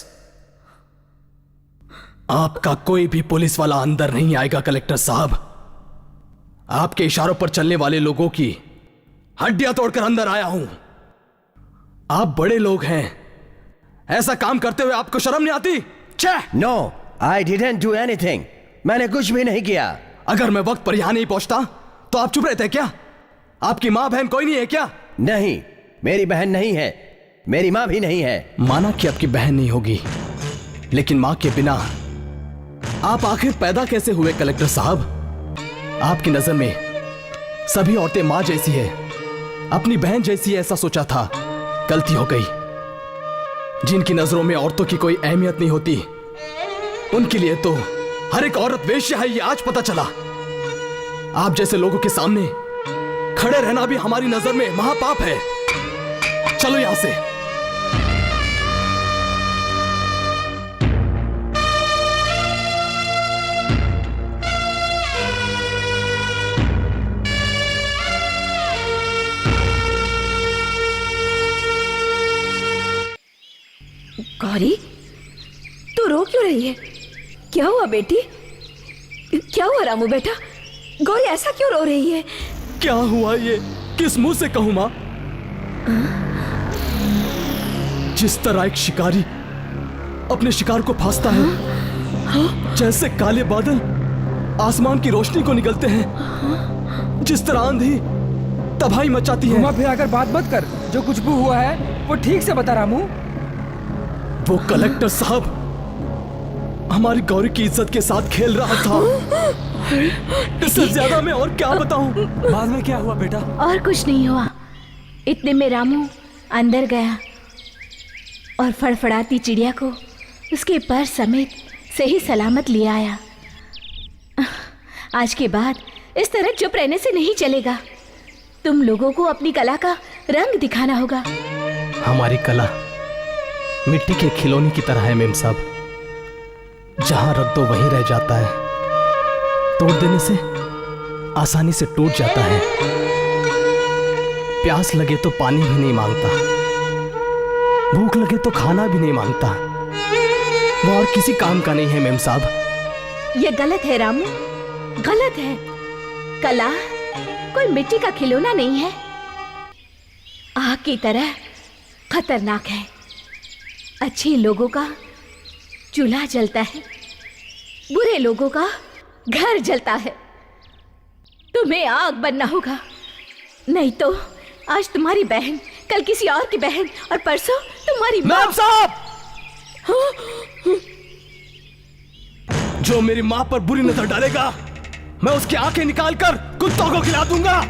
आपका कोई भी पुलिस वाला अंदर नहीं आएगा कलेक्टर साहब। आपके इशारों पर चलने वाले लोगों की हड्डियां तोड़कर अंदर आया हूं। आप बड़े लोग हैं, ऐसा काम करते हुए आपको शर्म नहीं आती? छह! No, I didn't do anything. मैंने कुछ भी नहीं किया। अगर मैं वक्त पर यहां नहीं पहुंचता तो आप चुप रहते क्या? आपकी माँ बहन कोई नहीं है क्या? नहीं, मेरी बहन नहीं है, मेरी माँ भी नहीं है। माना कि आपकी बहन नहीं होगी, लेकिन माँ के बिना आप आखिर पैदा कैसे हुए कलेक्टर साहब? आपकी नजर में सभी औरतें माँ जैसी है, अपनी बहन जैसी है, ऐसा सोचा था। गलती हो गई। जिनकी नजरों में औरतों की कोई अहमियत नहीं होती, उनके लिए तो हर एक औरत वेश्या है, ये आज पता चला। आप जैसे लोगों के सामने खड़े रहना भी हमारी नजर में महापाप है। चलो यहां से। गौरी, तू रो क्यों रही है? क्या हुआ बेटी? क्या हुआ रामू बेटा? गौरी ऐसा क्यों रो रही है? क्या हुआ ये किस मुंह से कहूं मां? जिस तरह एक शिकारी अपने शिकार को फांसता है, जैसे काले बादल आसमान की रोशनी को निगलते हैं, जिस तरह आंधी तबाही मचाती है। घुमा फिरा कर बात मत कर। जो कुछ भी हुआ है वो ठीक से बता रामू। वो कलेक्टर साहब हमारी गौरी की इज्जत के साथ खेल रहा था। इससे ज्यादा मैं और क्या बताऊं? बाद में क्या हुआ बेटा? और कुछ नहीं हुआ। इतने में रामू अंदर गया और फड़फड़ाती चिड़िया को उसके पर समेत सही सलामत ले आया। आज के बाद इस तरह चुप रहने से नहीं चलेगा। तुम लोगों को अपनी कला का रंग दिखाना होगा। हमारी कला मिट्टी के खिलौने की तरह है मेम साहब, जहां रख दो वहीं रह जाता है, तोड़ देने से आसानी से टूट जाता है। प्यास लगे तो पानी भी नहीं मांगता, भूख लगे तो खाना भी नहीं मांगता। वो और किसी काम का नहीं है मेम साहब। ये गलत है रामू, गलत है। कला कोई मिट्टी का खिलौना नहीं है, आग की तरह खतरनाक है। अच्छे लोगों का चूल्हा जलता है, बुरे लोगों का घर जलता है। तुम्हें आग बनना होगा, नहीं तो आज तुम्हारी बहन, कल किसी और की बहन और परसों तुम्हारी माँ। मैम साहब, जो मेरी माँ पर बुरी नजर डालेगा, मैं उसकी आंखें निकालकर कुत्तों को खिला दूंगा।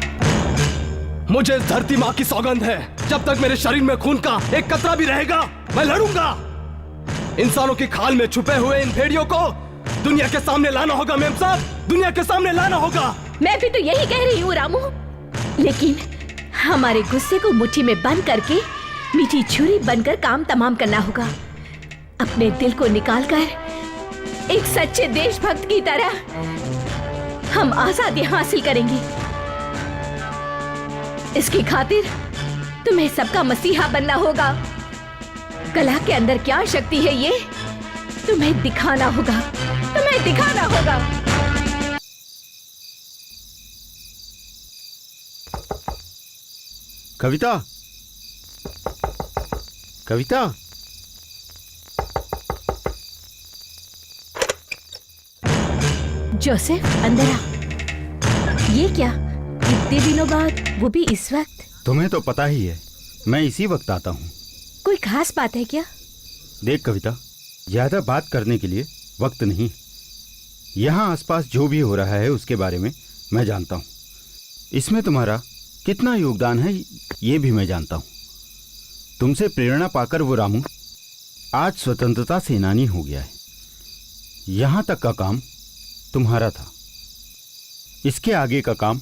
मुझे इस धरती माँ की सौगंध है, जब तक मेरे शरीर में खून का एक कतरा भी रहेगा, मैं लड़ूंगा। इंसानों की खाल में छुपे हुए इन भेड़ियों को दुनिया के सामने लाना होगा मेम साहब, दुनिया के सामने लाना होगा। मैं भी तो यही कह रही हूँ रामू, लेकिन हमारे गुस्से को मुट्ठी में बंद करके मीठी छुरी बनकर काम तमाम करना होगा। अपने दिल को निकालकर एक सच्चे देशभक्त की तरह हम आजादी हासिल करेंगे। इसकी खातिर तुम्हें सबका मसीहा बनना होगा। कला के अंदर क्या शक्ति है ये तुम्हें दिखाना होगा, तुम्हें दिखाना होगा। कविता, कविता, जोसेफ अंदर आ। ये क्या, इतने दिनों बाद, वो भी इस वक्त? तुम्हें तो पता ही है मैं इसी वक्त आता हूँ। कोई खास बात है क्या? देख कविता, ज्यादा बात करने के लिए वक्त नहीं। यहाँ आसपास जो भी हो रहा है उसके बारे में मैं जानता हूँ। इसमें तुम्हारा कितना योगदान है ये भी मैं जानता हूँ। तुमसे प्रेरणा पाकर वो रामू आज स्वतंत्रता सेनानी हो गया है। यहाँ तक का काम तुम्हारा था, इसके आगे का काम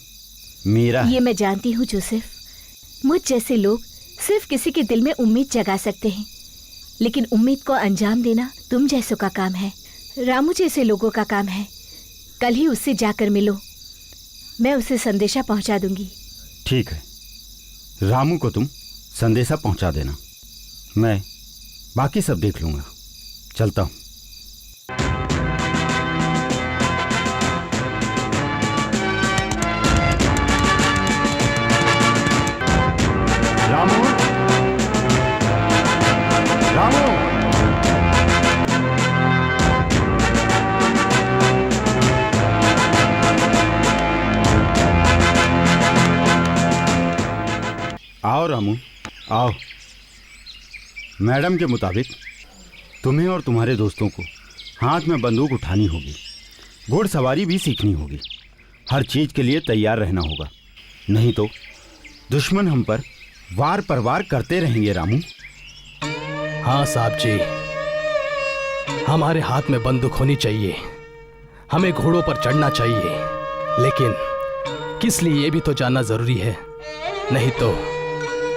मेरा है। ये मैं जानती हूँ जोसेफ। मुझ जैसे लोग सिर्फ किसी के दिल में उम्मीद जगा सकते हैं, लेकिन उम्मीद को अंजाम देना तुम जैसों का काम है। रामू जैसे लोगों का काम है। कल ही उससे जाकर मिलो, मैं उसे संदेशा पहुंचा दूंगी। ठीक है, रामू को तुम संदेशा पहुंचा देना, मैं बाकी सब देख लूंगा। चलता हूं। रामू, रामू, आओ रामू, आओ। मैडम के मुताबिक तुम्हें और तुम्हारे दोस्तों को हाथ में बंदूक उठानी होगी, घुड़सवारी भी सीखनी होगी, हर चीज के लिए तैयार रहना होगा, नहीं तो दुश्मन हम पर वार पर वार करते रहेंगे। रामू। हाँ साहब जी, हमारे हाथ में बंदूक होनी चाहिए, हमें घोड़ों पर चढ़ना चाहिए, लेकिन किस लिए ये भी तो जानना जरूरी है, नहीं तो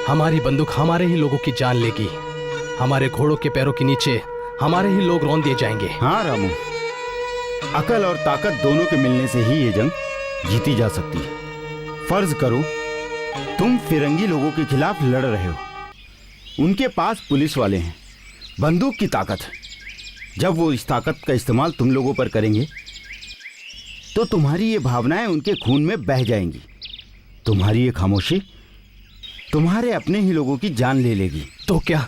हमारी बंदूक हमारे ही लोगों की जान लेगी, हमारे घोड़ों के पैरों के नीचे हमारे ही लोग रौंद दिए जाएंगे। हाँ रामू, अकल और ताकत दोनों के मिलने से ही ये जंग जीती जा सकती है। फर्ज करो तुम फिरंगी लोगों के खिलाफ लड़ रहे हो, उनके पास पुलिस वाले हैं, बंदूक की ताकत है। जब वो इस ताकत का इस्तेमाल तुम लोगों पर करेंगे तो तुम्हारी ये भावनाएं उनके खून में बह जाएंगी, तुम्हारी ये खामोशी तुम्हारे अपने ही लोगों की जान ले लेगी। तो क्या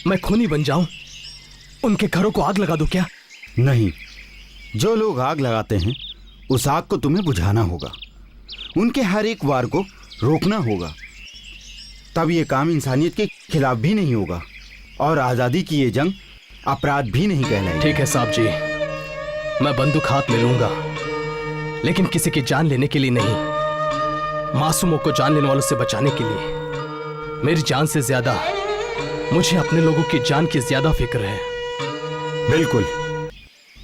मैं खूनी बन जाऊं, उनके घरों को आग लगा दूं क्या? नहीं, जो लोग आग लगाते हैं उस आग को तुम्हें बुझाना होगा, उनके हर एक वार को रोकना होगा, तब ये काम इंसानियत के खिलाफ भी नहीं होगा और आज़ादी की ये जंग अपराध भी नहीं कहलाएगी। ठीक है साहब जी, मैं बंदूक हाथ में लूंगा, लेकिन किसी की जान लेने के लिए नहीं, मासूमों को जान लेने वालों से बचाने के लिए। मेरी जान से ज्यादा मुझे अपने लोगों की जान की ज्यादा फिक्र है। बिल्कुल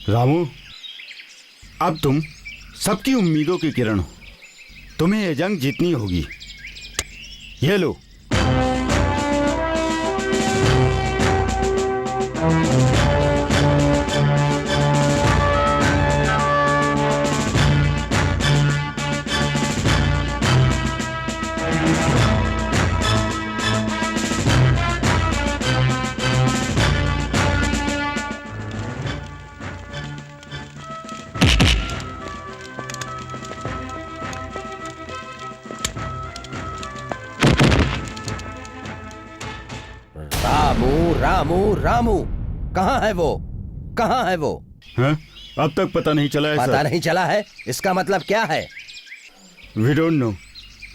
रामू, अब तुम सबकी उम्मीदों की किरण हो, तुम्हें यह जंग जीतनी होगी। ये लो। रामू रामू रामू, कहाँ है वो, कहाँ है वो? हाँ? अब तक पता नहीं चला है पता सर। नहीं चला है, इसका मतलब क्या है? We don't know.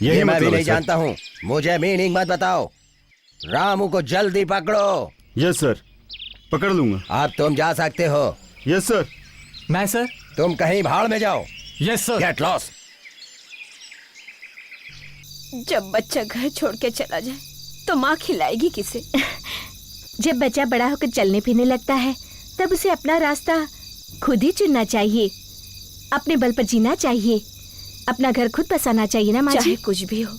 ये मैं भी मतलब नहीं जानता हूँ, मुझे मीनिंग मत बताओ। रामू को जल्दी पकड़ो। यस सर, पकड़ लूंगा। अब तुम जा सकते हो। Yes sir. मैं सर? तुम कहीं भाड़ में जाओ। Yes sir. Get lost. जब बच्चा घर छोड़ के चला जाए तो माँ खिलाएगी किसे? जब बच्चा बड़ा होकर चलने फिरने लगता है तब उसे अपना रास्ता खुद ही चुनना चाहिए, अपने बल पर जीना चाहिए, अपना घर खुद बसाना चाहिए ना माँ जी? चाहे कुछ भी हो,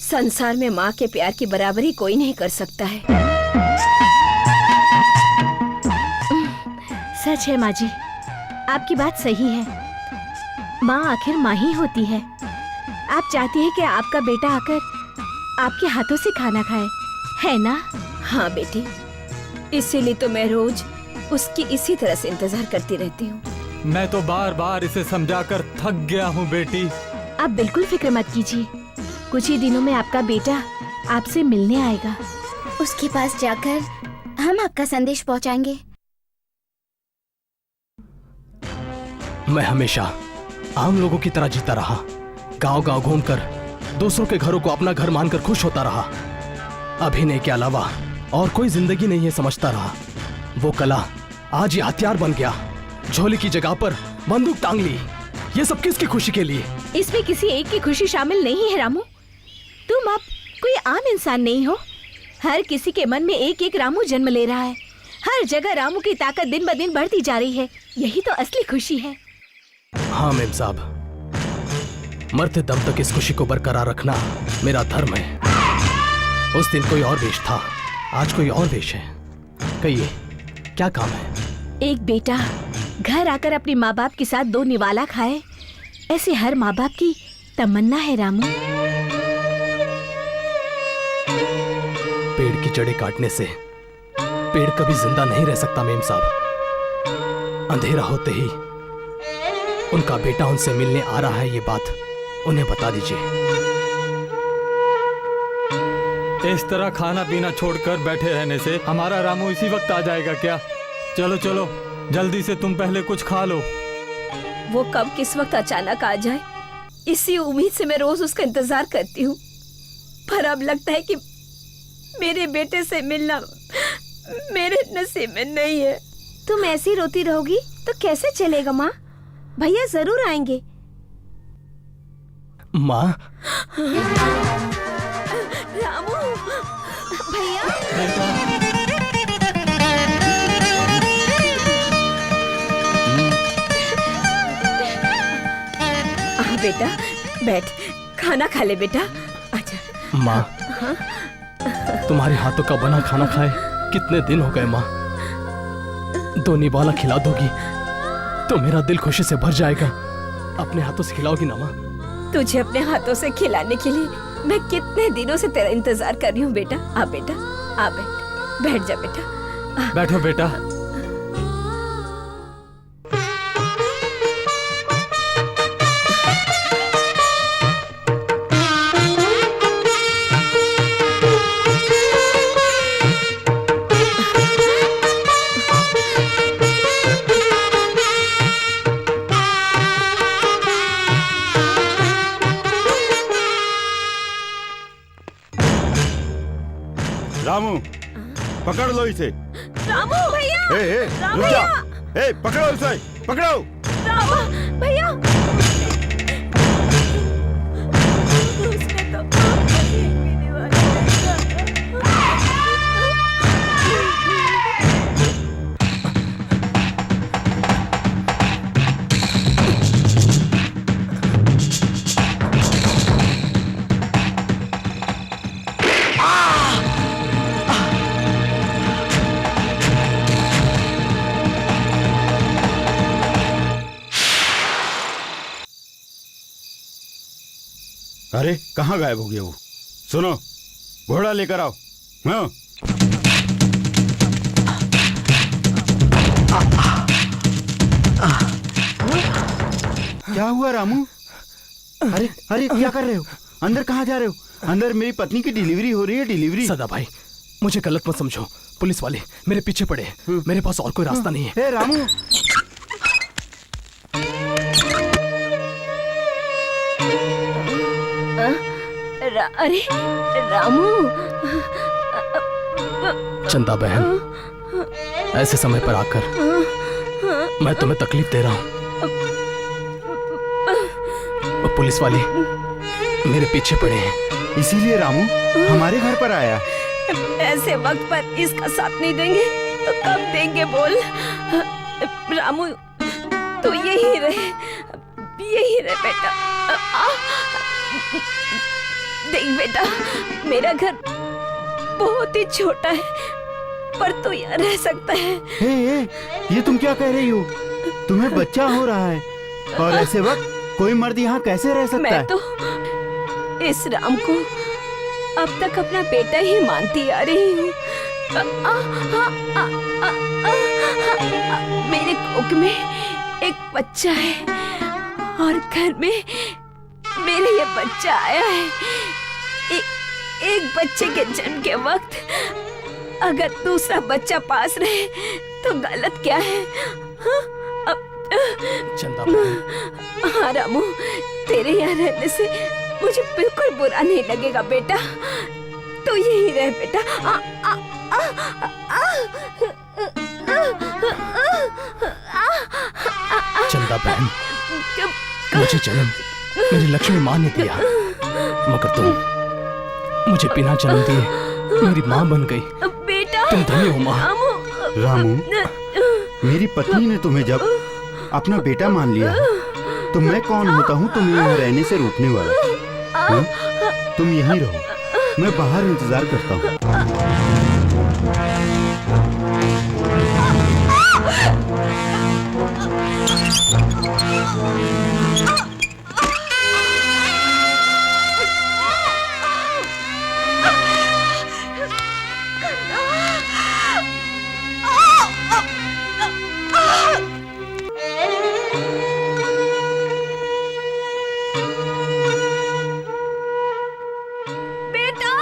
संसार में माँ के प्यार की बराबरी कोई नहीं कर सकता है। सच है माँ जी, आपकी बात सही है। माँ आखिर माँ ही होती है। आप चाहती है कि आपका बेटा आकर आपके हाथों से खाना खाए, है ना? हाँ बेटी, इसीलिए तो मैं रोज उसकी इसी तरह से इंतजार करती रहती हूँ। मैं तो बार बार इसे समझाकर थक गया हूँ बेटी। आप बिल्कुल फिक्र मत कीजिए, कुछ ही दिनों में आपका बेटा आपसे मिलने आएगा। उसके पास जाकर हम आपका संदेश पहुंचाएंगे। मैं हमेशा आम लोगों की तरह जीता रहा, गांव-गांव घूमकर दूसरों के घरों को अपना घर मानकर खुश होता रहा। अभिनय के अलावा और कोई जिंदगी नहीं है समझता रहा। वो कला आज ये हथियार बन गया, झोली की जगह पर बंदूक टांग ली। ये सब किसकी खुशी के लिए? इसमें किसी एक की खुशी शामिल नहीं है रामू। तुम अब कोई आम इंसान नहीं हो, हर किसी के मन में एक एक रामू जन्म ले रहा है। हर जगह रामू की ताकत दिन ब दिन बढ़ती जा रही है, यही तो असली खुशी है। हाँ मेम साहब, मरते दम तक इस खुशी को बरकरार रखना मेरा धर्म है। उस दिन कोई और वेश था, आज कोई और वेश है। कहिए क्या काम है? एक बेटा घर आकर अपने माँ बाप के साथ 2 निवाला खाए, ऐसे हर माँ बाप की तमन्ना है रामू। पेड़ की जड़ें काटने से पेड़ कभी जिंदा नहीं रह सकता मेम साहब। अंधेरा होते ही उनका बेटा उनसे मिलने आ रहा है, ये बात उन्हें बता दीजिए। इस तरह खाना पीना छोड़कर बैठे रहने से हमारा रामू इसी वक्त आ जाएगा क्या? चलो चलो जल्दी से तुम पहले कुछ खा लो। वो कब किस वक्त अचानक आ जाए, इसी उम्मीद से मैं रोज उसका इंतजार करती हूँ। पर अब लगता है कि मेरे बेटे से मिलना मेरे नसीब में नहीं है। तुम ऐसी रोती रहोगी तो कैसे चलेगा माँ? भैया जरूर आएंगे। माँ, रामू, भैया बेटा बैठ, खाना खा ले बेटा। अच्छा माँ, तुम्हारे हाथों का बना खाना खाए कितने दिन हो गए माँ। 2 निवाला खिला दोगी तो मेरा दिल खुशी से भर जाएगा। अपने हाथों से खिलाओगी ना माँ? तुझे अपने हाथों से खिलाने के लिए मैं कितने दिनों से तेरा इंतजार कर रही हूँ बेटा। आ बेटा, आ बैठ जा बेटा। बैठो बेटा। रामू, पकड़ लो इसे। रामू भैया, रुक जा। पकड़ो उसे, पकड़ो। रामू भैया, उसने तो पीने वाला अरे कहाँ गायब हो गया वो? सुनो, घोड़ा लेकर आओ। हाँ। क्या हुआ रामू? अरे अरे क्या कर रहे हो? अंदर कहाँ जा रहे हो? अंदर मेरी पत्नी की डिलीवरी हो रही है, डिलीवरी। सदा भाई, मुझे गलत मत समझो। पुलिस वाले मेरे पीछे पड़े हैं। मेरे पास और कोई रास्ता नहीं है। रामू, अरे रामू। चंदा बहन, ऐसे समय पर आकर मैं तुम्हें तकलीफ दे रहा हूँ। पुलिस वाले मेरे पीछे पड़े हैं। इसीलिए रामू हमारे घर पर आया। ऐसे वक्त पर इसका साथ नहीं देंगे तो कब देंगे बोल? रामू तो यही रहे बेटा। देख बेटा, मेरा घर बहुत ही छोटा है पर तू यहाँ रह सकता है। ये तुम क्या कह रही हो? तुम्हें बच्चा हो रहा है और ऐसे वक्त कोई मर्द यहाँ कैसे रह सकता है? मैं तो इस राम को अब तक अपना बेटा ही मानती आ रही हूँ। मेरे कोख में एक बच्चा है और घर में मेरे ये बच्चा आया है। एक बच्चे के जन्म के वक्त अगर दूसरा बच्चा पास रहे तो गलत क्या है? चंदा, हाँ रामू, तेरे यहाँ रहने से मुझे बिल्कुल बुरा नहीं लगेगा बेटा। तो यही रह बेटा। चंदा बहन, मुझे जन्म मेरी लक्ष्मी माँ ने दिया, मगर तुम मुझे बिना जन्म दिए मेरी माँ बन गई। बेटा, तुम धन्य हो माँ। रामू, मेरी पत्नी ने तुम्हें जब अपना बेटा मान लिया तो मैं कौन होता हूँ तुम्हें यहाँ रहने से रोकने वाला? तुम यहीं रहो, मैं बाहर इंतजार करता हूँ। बेटा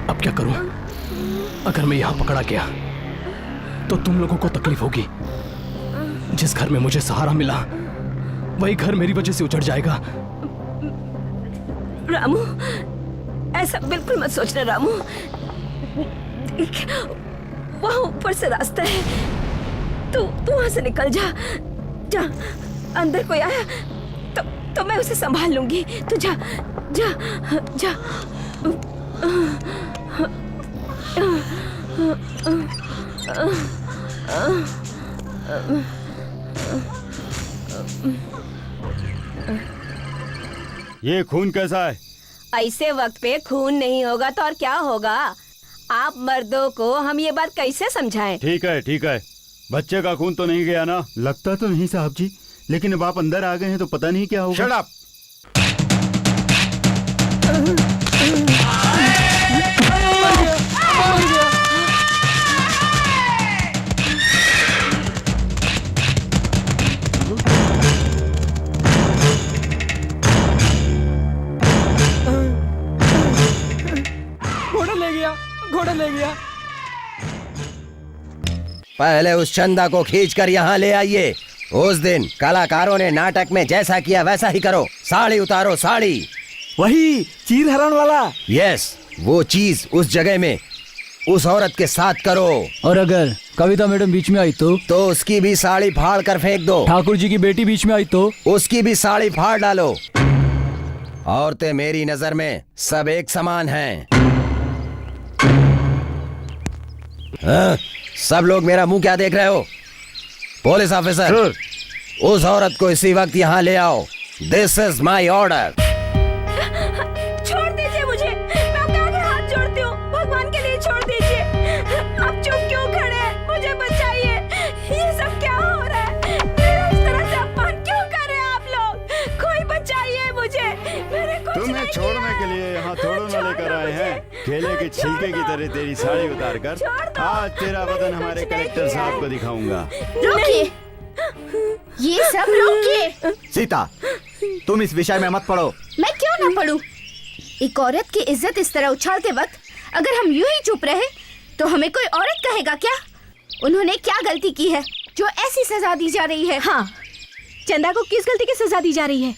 अब क्या करूं? अगर मैं यहां पकड़ा गया तो तुम लोगों को तकलीफ होगी। जिस घर में मुझे सहारा मिला वही घर मेरी वजह से उजड़ जाएगा। रामू, ऐसा बिल्कुल मत सोचना रामू। वहां ऊपर से रास्ता है, तू वहां से निकल जा। जा, अंदर कोई आया तो मैं उसे संभाल लूंगी। तू जा जा जा। ये खून कैसा है? ऐसे वक्त पे खून नहीं होगा तो और क्या होगा? आप मर्दों को हम ये बात कैसे समझाएं? ठीक है, बच्चे का खून तो नहीं गया ना? लगता तो नहीं साहब जी, लेकिन अब आप अंदर आ गए हैं तो पता नहीं क्या होगा। Shut up! घोड़ा ले गया। पहले उस चंदा को खींचकर यहाँ ले आइए। उस दिन कलाकारों ने नाटक में जैसा किया वैसा ही करो। साड़ी उतारो, साड़ी। वही चीर हरण वाला। यस, वो चीज उस जगह में उस औरत के साथ करो। और अगर कविता मैडम बीच में आई तो उसकी भी साड़ी फाड़ कर फेंक दो। ठाकुर जी की बेटी बीच में आई तो उसकी भी साड़ी फाड़ डालो। औरतें मेरी नजर में सब एक समान हैं। हाँ? सब लोग मेरा मुंह क्या देख रहे हो? पुलिस ऑफिसर, उस औरत को इसी वक्त यहाँ ले आओ। This is my order. छोड़ दीजिए मुझे, मैं आपके आगे हाथ जोड़ती हूँ, भगवान के लिए छोड़ दीजिए। आप चुप क्यों खड़े हैं? मुझे बचाइए। ये सब क्या हो रहा है? मेरा इस तरह से अपमान क्यों कर रहे हैं आप लोग? कोई बचाइए मुझे। मेरे कुछ तुम्हें नहीं छोड़ने के लिए यहाँ थोड़ो न लेकर आए हैं। केले के छिलके की तरह तेरी साड़ी उतार कर आज तेरा बदन हमारे कलेक्टर साहब को दिखाऊंगा। रोकिए, ये सब रोकिए। सीता, तुम इस विषय में मत पढ़ो। मैं क्यों ना पढ़ूं? एक औरत की इज्जत इस तरह उछालते वक्त अगर हम यूं ही चुप रहे तो हमें कोई औरत कहेगा क्या? उन्होंने क्या गलती की है जो ऐसी सजा दी जा रही है? हाँ, चंदा को किस गलती की सजा दी जा रही है?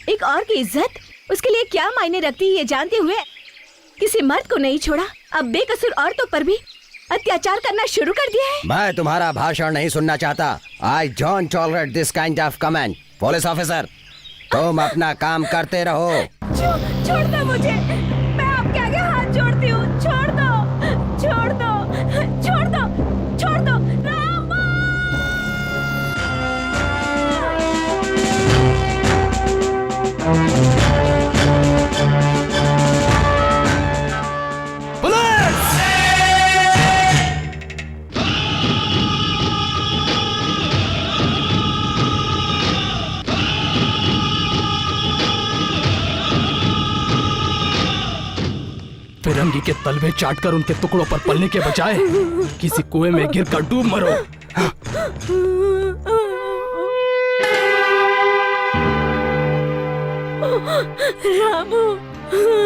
एक और की इज्जत उसके लिए क्या मायने रखती है ये जानते हुए किसी मर्द को नहीं छोड़ा, अब बेकसूर औरतों पर भी अत्याचार करना शुरू कर दिया है। मैं तुम्हारा भाषण नहीं सुनना चाहता। I don't tolerate this kind of comment. Police officer, तुम अपना काम करते रहो। छोड़ दो मुझे, मैं आपके आगे हाथ जोड़ती हूँ। छोड़ दो, छोड़ दो, छोड़ दो, छोड़ दो। रामा! फिरंगी के तलवे चाटकर उनके टुकड़ों पर पलने के बजाय किसी कुएं में गिरकर डूब मरो। रामू!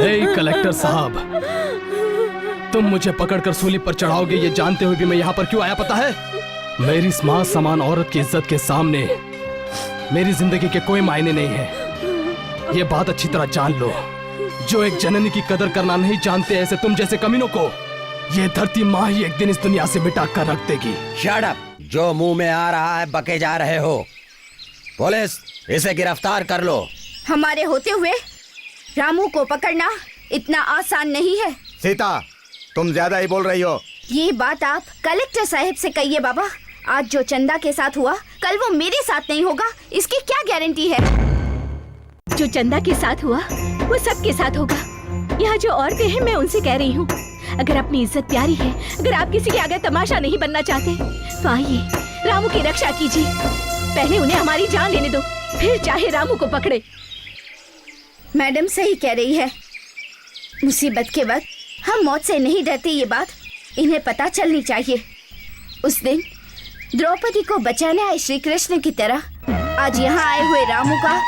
हे कलेक्टर साहब, तुम मुझे पकड़कर सूली पर चढ़ाओगे ये जानते हुए भी मैं यहाँ पर क्यों आया पता है? मेरी इस मां समान औरत की इज्जत के सामने मेरी जिंदगी के कोई मायने नहीं है। ये बात अच्छी तरह जान लो। जो एक जननी की कदर करना नहीं जानते ऐसे तुम जैसे कमीनों को ये धरती माँ ही एक दिन इस दुनिया से मिटा कर रख देगी। Shut up! जो मुंह में आ रहा है बके जा रहे हो। पुलिस, इसे गिरफ्तार कर लो। हमारे होते हुए रामू को पकड़ना इतना आसान नहीं है। सीता, तुम ज्यादा ही बोल रही हो। ये बात आप कलेक्टर साहब से कहिए बाबा। आज जो चंदा के साथ हुआ, कल वो मेरे साथ नहीं होगा, इसकी क्या गारंटी है? जो चंदा के साथ हुआ वो सबके साथ होगा। यहाँ जो औरतें हैं, मैं उनसे कह रही हूँ, अगर अपनी इज्जत प्यारी है, अगर आप किसी के आगे तमाशा नहीं बनना चाहते, तो आइए रामू की रक्षा कीजिए। पहले उन्हें हमारी जान लेने दो, फिर चाहे रामू को पकड़े। मैडम सही कह रही है। मुसीबत के वक्त हम मौत से नहीं डरते, ये बात इन्हें पता चलनी चाहिए। उस दिन द्रौपदी को बचाने आए श्री कृष्ण की तरह आज यहाँ आए हुए रामू का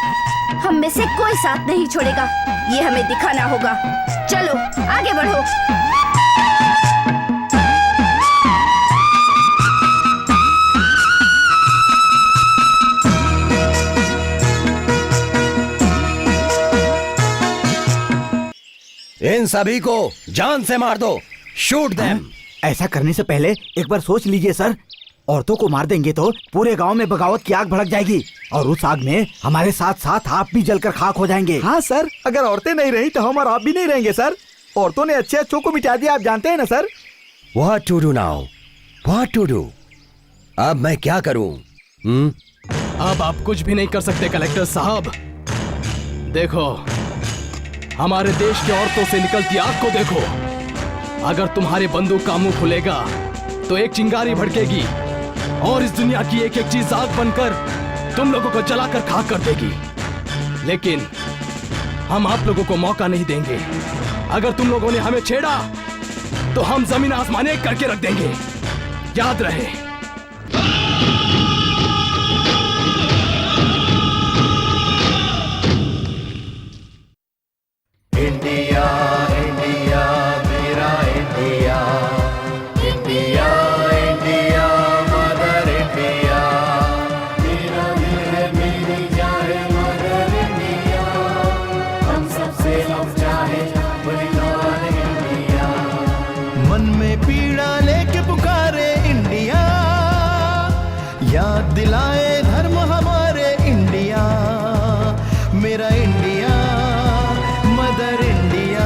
हम में से कोई साथ नहीं छोड़ेगा। ये हमें दिखाना होगा। चलो आगे बढ़ो। इन सभी को जान से मार दो। Shoot them. ऐसा करने से पहले एक बार सोच लीजिए सर। औरतों को मार देंगे तो पूरे गांव में बगावत की आग भड़क जाएगी और उस आग में हमारे साथ साथ आप भी जलकर खाक हो जाएंगे। हाँ सर, अगर औरतें नहीं रही तो हम और आप भी नहीं रहेंगे सर। औरतों ने अच्छे अच्छों को मिटा दिया, आप जानते हैं ना sir. What to do now? What to do? अब मैं क्या करूं? अब आप कुछ भी नहीं कर सकते कलेक्टर साहब। देखो, हमारे देश की औरतों से निकलती आग को देखो। अगर तुम्हारे बंदूक का मुंह खुलेगा तो एक चिंगारी भड़केगी और इस दुनिया की एक एक चीज आग बनकर तुम लोगों को जलाकर खाक कर देगी। लेकिन हम आप लोगों को मौका नहीं देंगे। अगर तुम लोगों ने हमें छेड़ा तो हम जमीन आसमान एक करके रख देंगे। याद रहे। इंडिया, इंडिया, मेरा India, India, India, mother India, मेरा दिल है, मेरी जान है, मदर इंडिया, हम सबसे हम चाहे बलिदान इंडिया। मन में पीड़ा लेके पुकारे इंडिया, याद दिलाए धर्म हमारे इंडिया, मेरा इंडिया, मदर इंडिया।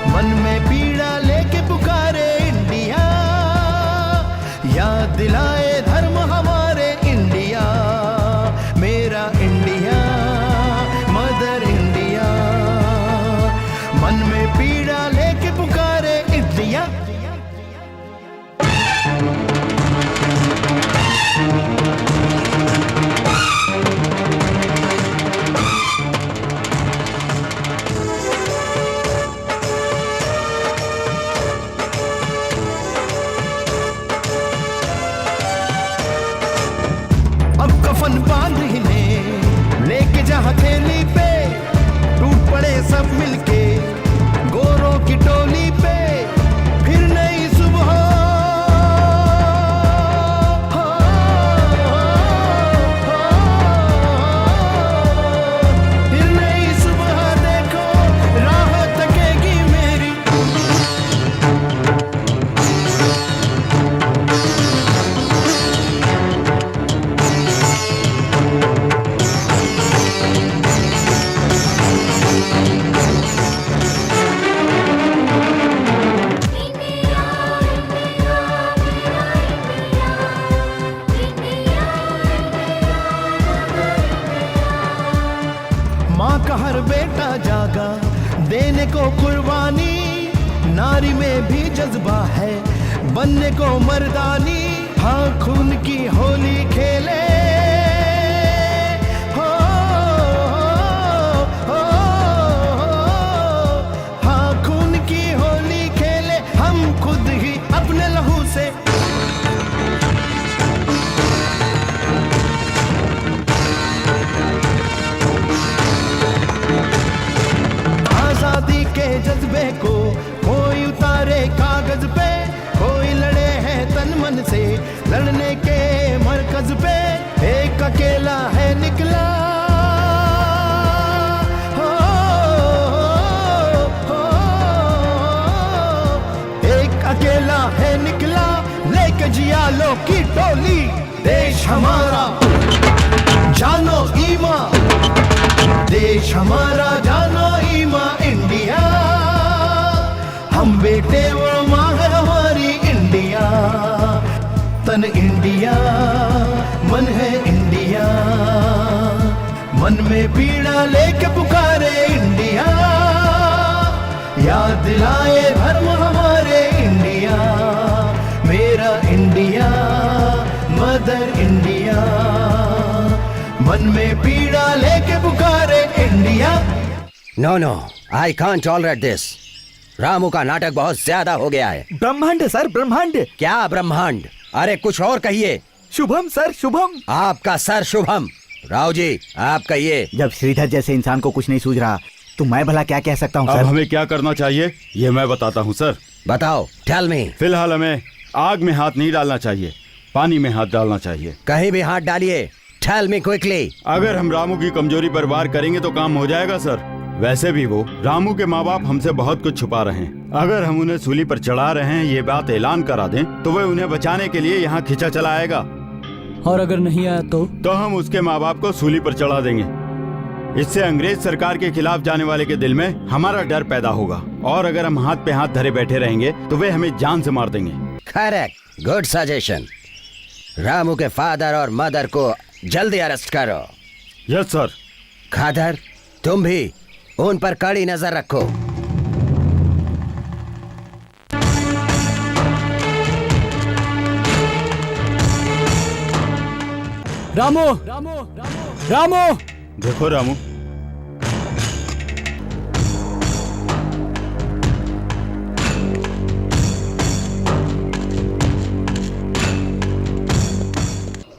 मन में पीड़ा लेके पुकारे इंडिया, याद दिलाए धर्म हमारे इंडिया, मेरा इंडिया, मदर इंडिया। मन में पीड़ा लेके पुकारे इंडिया। अब कफन बांध ही लेके जहाँ थैली पे टूट पड़े सब मिलके गोरों की टोली पे, फिर नई सुबह फिर नई सुबह देखो राह तकेगी मेरी। माँ का हर बेटा जागा देने को कुर्बानी, नारी में भी जज्बा है बनने को मर्दानी। हाँ खून की होली खेले हो, हो, हाँ खून की होली खेले हम खुद ही अपने लहू से। आजादी के जज्बे को कोई उतारे कागज पे, कोई लड़े हैं तन मन से लड़ने के मरकज पे। एक अकेला है निकला हो, हो, एक अकेला है निकला लेके जिया लो की की टोली। देश हमारा जानो ईमा, देश हमारा जानो ईमा इंडिया। हम बेटे वो माँ है हमारी इंडिया। तन इंडिया मन है इंडिया, मन में पीड़ा लेके पुकारे इंडिया। याद दिलाए धर्म हमारे इंडिया, मेरा इंडिया मदर इंडिया। मन में पीड़ा लेके पुकारे India. No no, I can't tolerate this. Ramu का नाटक बहुत ज्यादा हो गया है। ब्रह्मांड सर, ब्रह्मांड। क्या ब्रह्मांड? अरे कुछ और कहिए। शुभम सर, शुभम। आपका सर शुभम। राव जी आप कहिए। जब श्रीधर जैसे इंसान को कुछ नहीं सूझ रहा तो मैं भला क्या कह सकता हूँ अब सर? हमें क्या करना चाहिए ये मैं बताता हूँ सर। बताओ, टेल मी। फिलहाल हमें आग में हाथ नहीं डालना चाहिए, पानी में हाथ डालना चाहिए। कहीं भी हाथ डालिए। Tell me quickly. अगर हम रामू की कमजोरी पर वार करेंगे तो काम हो जाएगा सर। वैसे भी वो रामू के माँ बाप हमसे बहुत कुछ छुपा रहे हैं। अगर हम उन्हें सूली पर चढ़ा रहे हैं ये बात ऐलान करा दें तो वे उन्हें बचाने के लिए यहाँ खींचा चला आएगा। और अगर नहीं आया तो हम उसके माँ बाप को सूली पर चढ़ा देंगे। इससे अंग्रेज सरकार के खिलाफ जाने वाले के दिल में हमारा डर पैदा होगा, और अगर हम हाथ पे हाथ धरे बैठे रहेंगे तो वे हमें जान से मार देंगे। Correct, good suggestion. रामू के फादर और मदर को जल्दी अरेस्ट करो। Yes sir. खादर, तुम भी उन पर कड़ी नजर रखो। रामू, रामू। देखो रामू,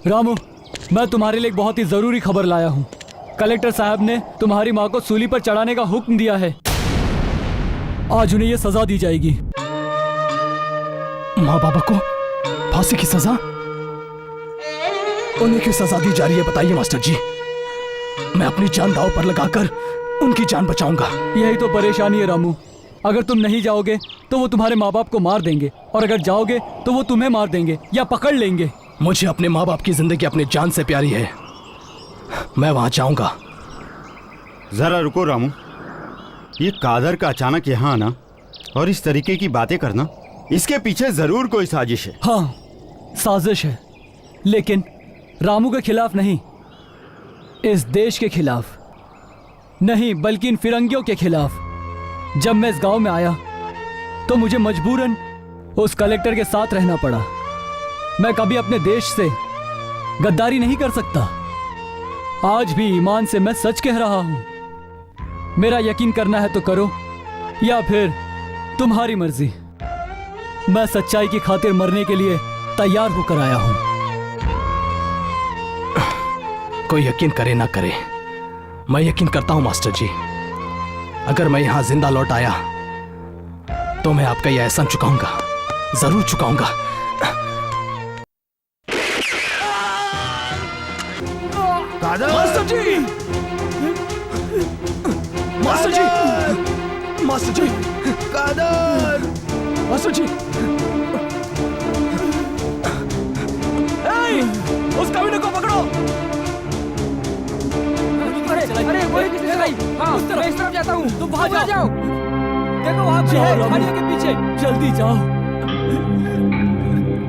रामू, मैं तुम्हारे लिए एक बहुत ही जरूरी खबर लाया हूँ। कलेक्टर साहब ने तुम्हारी माँ को सूली पर चढ़ाने का हुक्म दिया है। आज उन्हें यह सजा दी जाएगी। माँ बाबा को फांसी की सजा? उन्हें क्यों सजा दी जा रही है बताइए मास्टर जी। मैं अपनी जान दांव पर लगाकर उनकी जान बचाऊंगा। यही तो परेशानी है रामू। अगर तुम नहीं जाओगे तो वो तुम्हारे माँ बाप को मार देंगे, और अगर जाओगे तो वो तुम्हें मार देंगे या पकड़ लेंगे। मुझे अपने माँ बाप की जिंदगी अपनी जान से प्यारी है। मैं वहां जाऊंगा। जरा रुको रामू, ये कादर का अचानक यहाँ आना और इस तरीके की बातें करना, इसके पीछे जरूर कोई साजिश है। हाँ, साजिश है, लेकिन रामू के खिलाफ नहीं, इस देश के खिलाफ नहीं, बल्कि इन फिरंगियों के खिलाफ। जब मैं इस गांव में आया तो मुझे मजबूरन उस कलेक्टर के साथ रहना पड़ा। मैं कभी अपने देश से गद्दारी नहीं कर सकता। आज भी ईमान से मैं सच कह रहा हूं। मेरा यकीन करना है तो करो, या फिर तुम्हारी मर्जी। मैं सच्चाई की खातिर मरने के लिए तैयार होकर आया हूं। कोई यकीन करे ना करे, मैं यकीन करता हूं मास्टर जी। अगर मैं यहां जिंदा लौट आया तो मैं आपका यह एहसान चुकाऊंगा, जरूर चुकाऊंगा। मास्टर जी, मास्टर जी, मास्टर जी, कादर, मास्टर जी। उस कमीने को पकड़ो। अरे वही किसने लगाई? हाँ, मैं इस तरफ जाता हूँ। तुम वहां ऊपर जाओ। देखो वहां पे है, झाड़ियों के पीछे। जल्दी जाओ।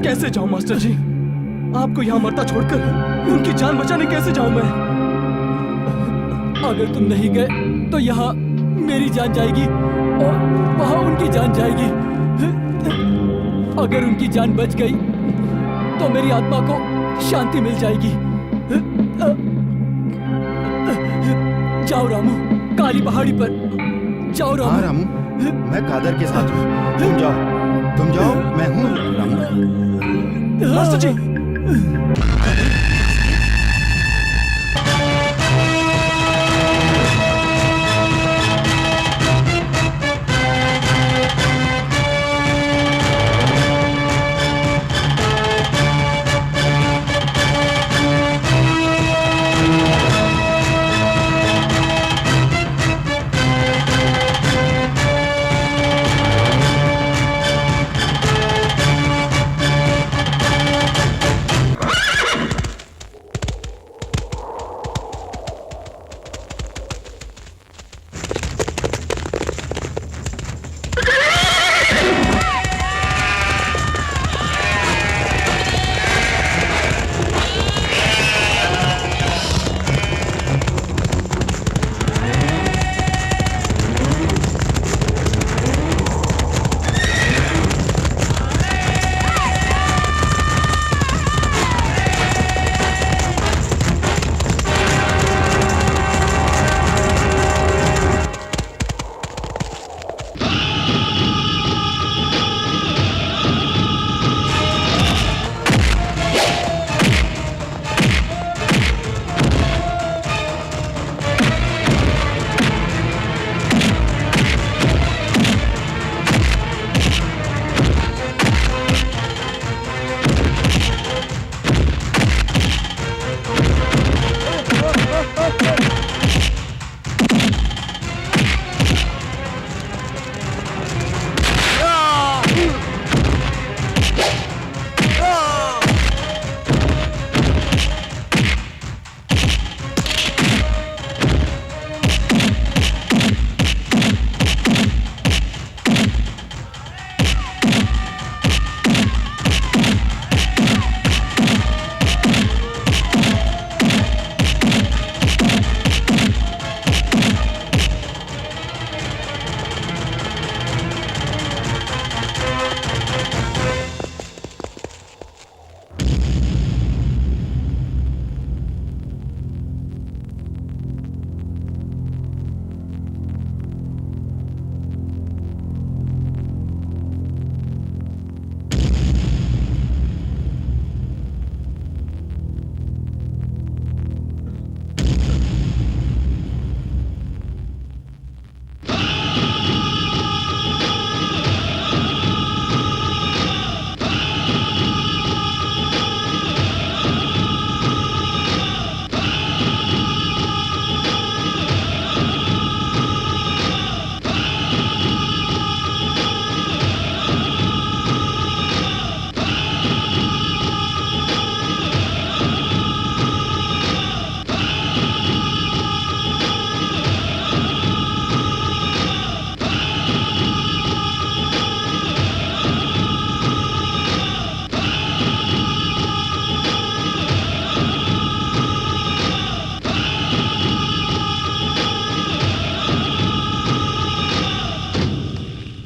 कैसे जाऊं मास्टर जी? आपको यहाँ मरता छोड़कर उनकी जान बचाने कैसे जाऊं मैं? अगर तुम नहीं गए तो यहाँ मेरी जान जाएगी और वहां उनकी जान जाएगी। अगर उनकी जान बच गई तो मेरी आत्मा को शांति मिल जाएगी। जाओ रामू, काली पहाड़ी पर जाओ रामू। हाँ रामू, मैं कादर के साथ हूँ। तुम जाओ, मैं हूँ रामू। मास्टर जी,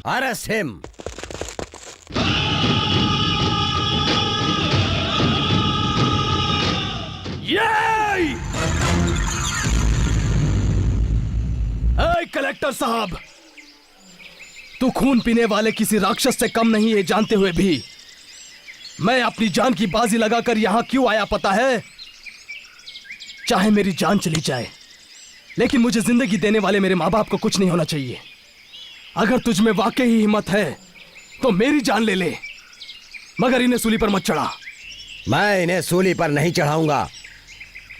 Arrest him. ये कलेक्टर साहब, तू खून पीने वाले किसी राक्षस से कम नहीं है जानते हुए भी मैं अपनी जान की बाजी लगाकर यहां क्यों आया पता है? चाहे मेरी जान चली जाए लेकिन मुझे जिंदगी देने वाले मेरे माँ बाप को कुछ नहीं होना चाहिए। अगर तुझ में वाकई ही हिम्मत है तो मेरी जान ले ले, मगर इन्हें सूली पर मत चढ़ा। मैं इन्हें सूली पर नहीं चढ़ाऊंगा,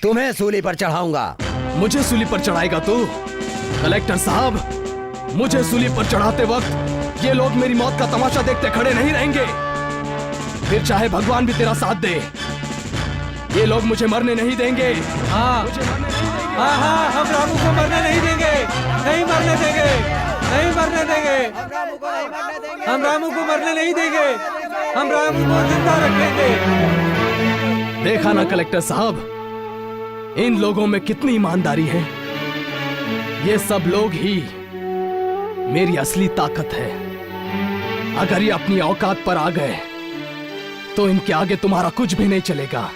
तुम्हें सूली पर चढ़ाऊंगा। मुझे सूली पर चढ़ाएगा तू? कलेक्टर साहब, मुझे सूली पर चढ़ाते वक्त ये लोग मेरी मौत का तमाशा देखते खड़े नहीं रहेंगे। फिर चाहे भगवान भी तेरा साथ दे, ये लोग मुझे मरने नहीं देंगे। हाँ मुझे मरने नहीं देंगे। हाँ हाँ, हम रामू को मरने नहीं देंगे, नहीं मरने देंगे, नहीं मरने देंगे, हम रामू को मरने नहीं देंगे, हम रामू को जिंदा रखेंगे। देखा ना कलेक्टर साहब, इन लोगों में कितनी ईमानदारी है। ये सब लोग ही मेरी असली ताकत है। अगर ये अपनी औकात पर आ गए तो इनके आगे तुम्हारा कुछ भी नहीं चलेगा,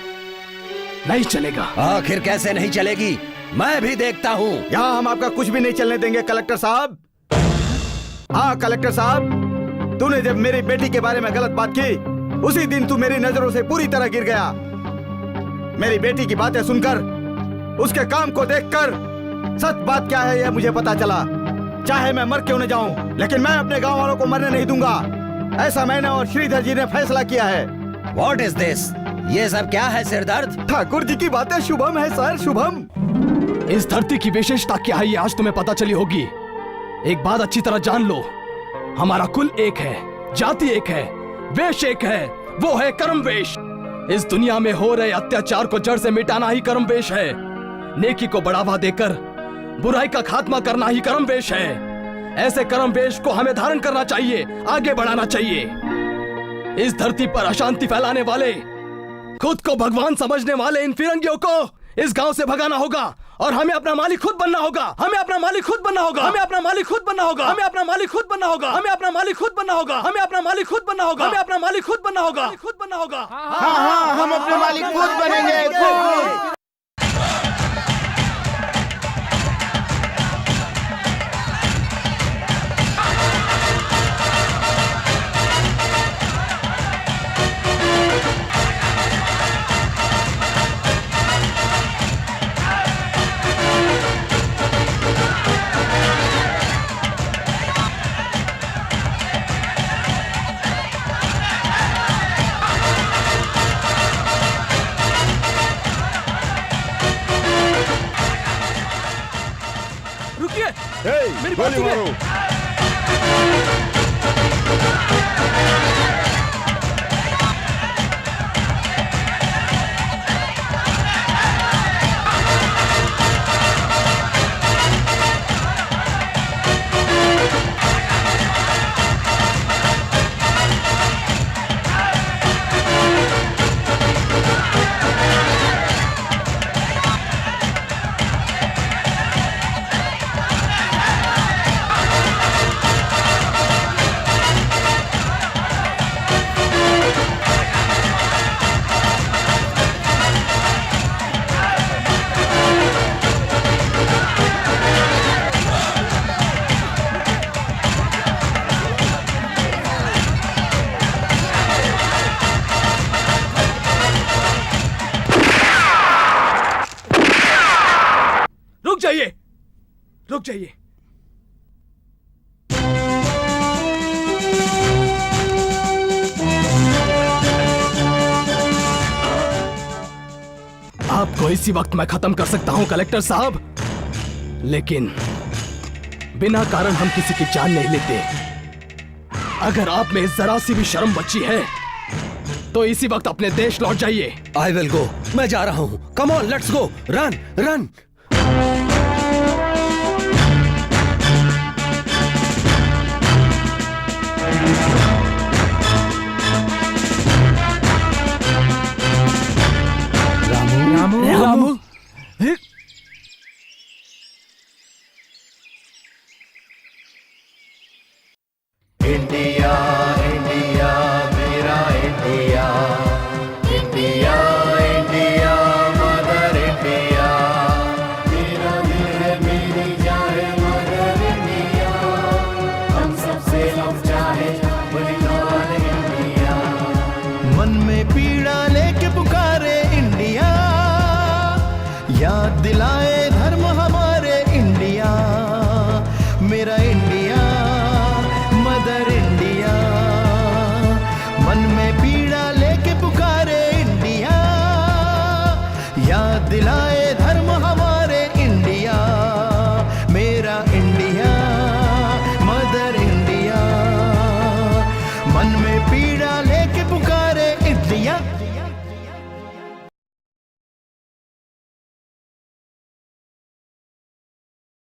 नहीं चलेगा। आखिर कैसे नहीं चलेगी, मैं भी देखता हूँ। यहाँ हम आपका कुछ भी नहीं चलने देंगे कलेक्टर साहब। हाँ कलेक्टर साहब, तूने जब मेरी बेटी के बारे में गलत बात की उसी दिन तू मेरी नजरों से पूरी तरह गिर गया। मेरी बेटी की बातें सुनकर, उसके काम को देखकर सच बात क्या है यह मुझे पता चला। चाहे मैं मर क्यों न जाऊं, लेकिन मैं अपने गांव वालों को मरने नहीं दूंगा। ऐसा मैंने और श्रीधर जी ने फैसला किया है। What is this? ये सब क्या है सिरदर्द? ठाकुर जी की बातें शुभम है सर, शुभम। इस धरती की विशेषता क्या है ये आज तुम्हें पता चली होगी। एक बात अच्छी तरह जान लो, हमारा कुल एक है, जाति एक है, वेश एक है, वो है कर्म वेश। इस दुनिया में हो रहे अत्याचार को जड़ से मिटाना ही कर्म वेश है। नेकी को बढ़ावा देकर बुराई का खात्मा करना ही कर्म वेश है। ऐसे कर्म वेश को हमें धारण करना चाहिए, आगे बढ़ाना चाहिए। इस धरती पर अशांति फैलाने वाले, खुद को भगवान समझने वाले इन फिरंगियों को इस गांव से भगाना होगा और हमें अपना मालिक खुद बनना होगा। हमें अपना मालिक खुद बनना होगा। हमें अपना मालिक खुद बनना होगा। हमें अपना मालिक खुद बनना होगा। हमें अपना मालिक खुद बनना होगा। हमें अपना मालिक खुद बनना होगा। हमें अपना मालिक खुद बनना होगा। खुद बनना होगा। हाँ, हम अपने मालिक खुद बनेंगे, खुद। मेरी बात गोली मारो। रुक जाइए। आपको इसी वक्त मैं खत्म कर सकता हूं कलेक्टर साहब, लेकिन बिना कारण हम किसी की जान नहीं लेते। अगर आप में जरा सी भी शर्म बची है तो इसी वक्त अपने देश लौट जाइए। I will go. मैं जा रहा हूँ। Come on, let's go. Run, run. Ramu, India India मेरा India India India mother India मेरा दिल है मेरी जान है मदर इंडिया हम सबसे हम चाहे बलिदान इंडिया मन में पीड़ा लेके पुकारे इंडिया याद दिलाए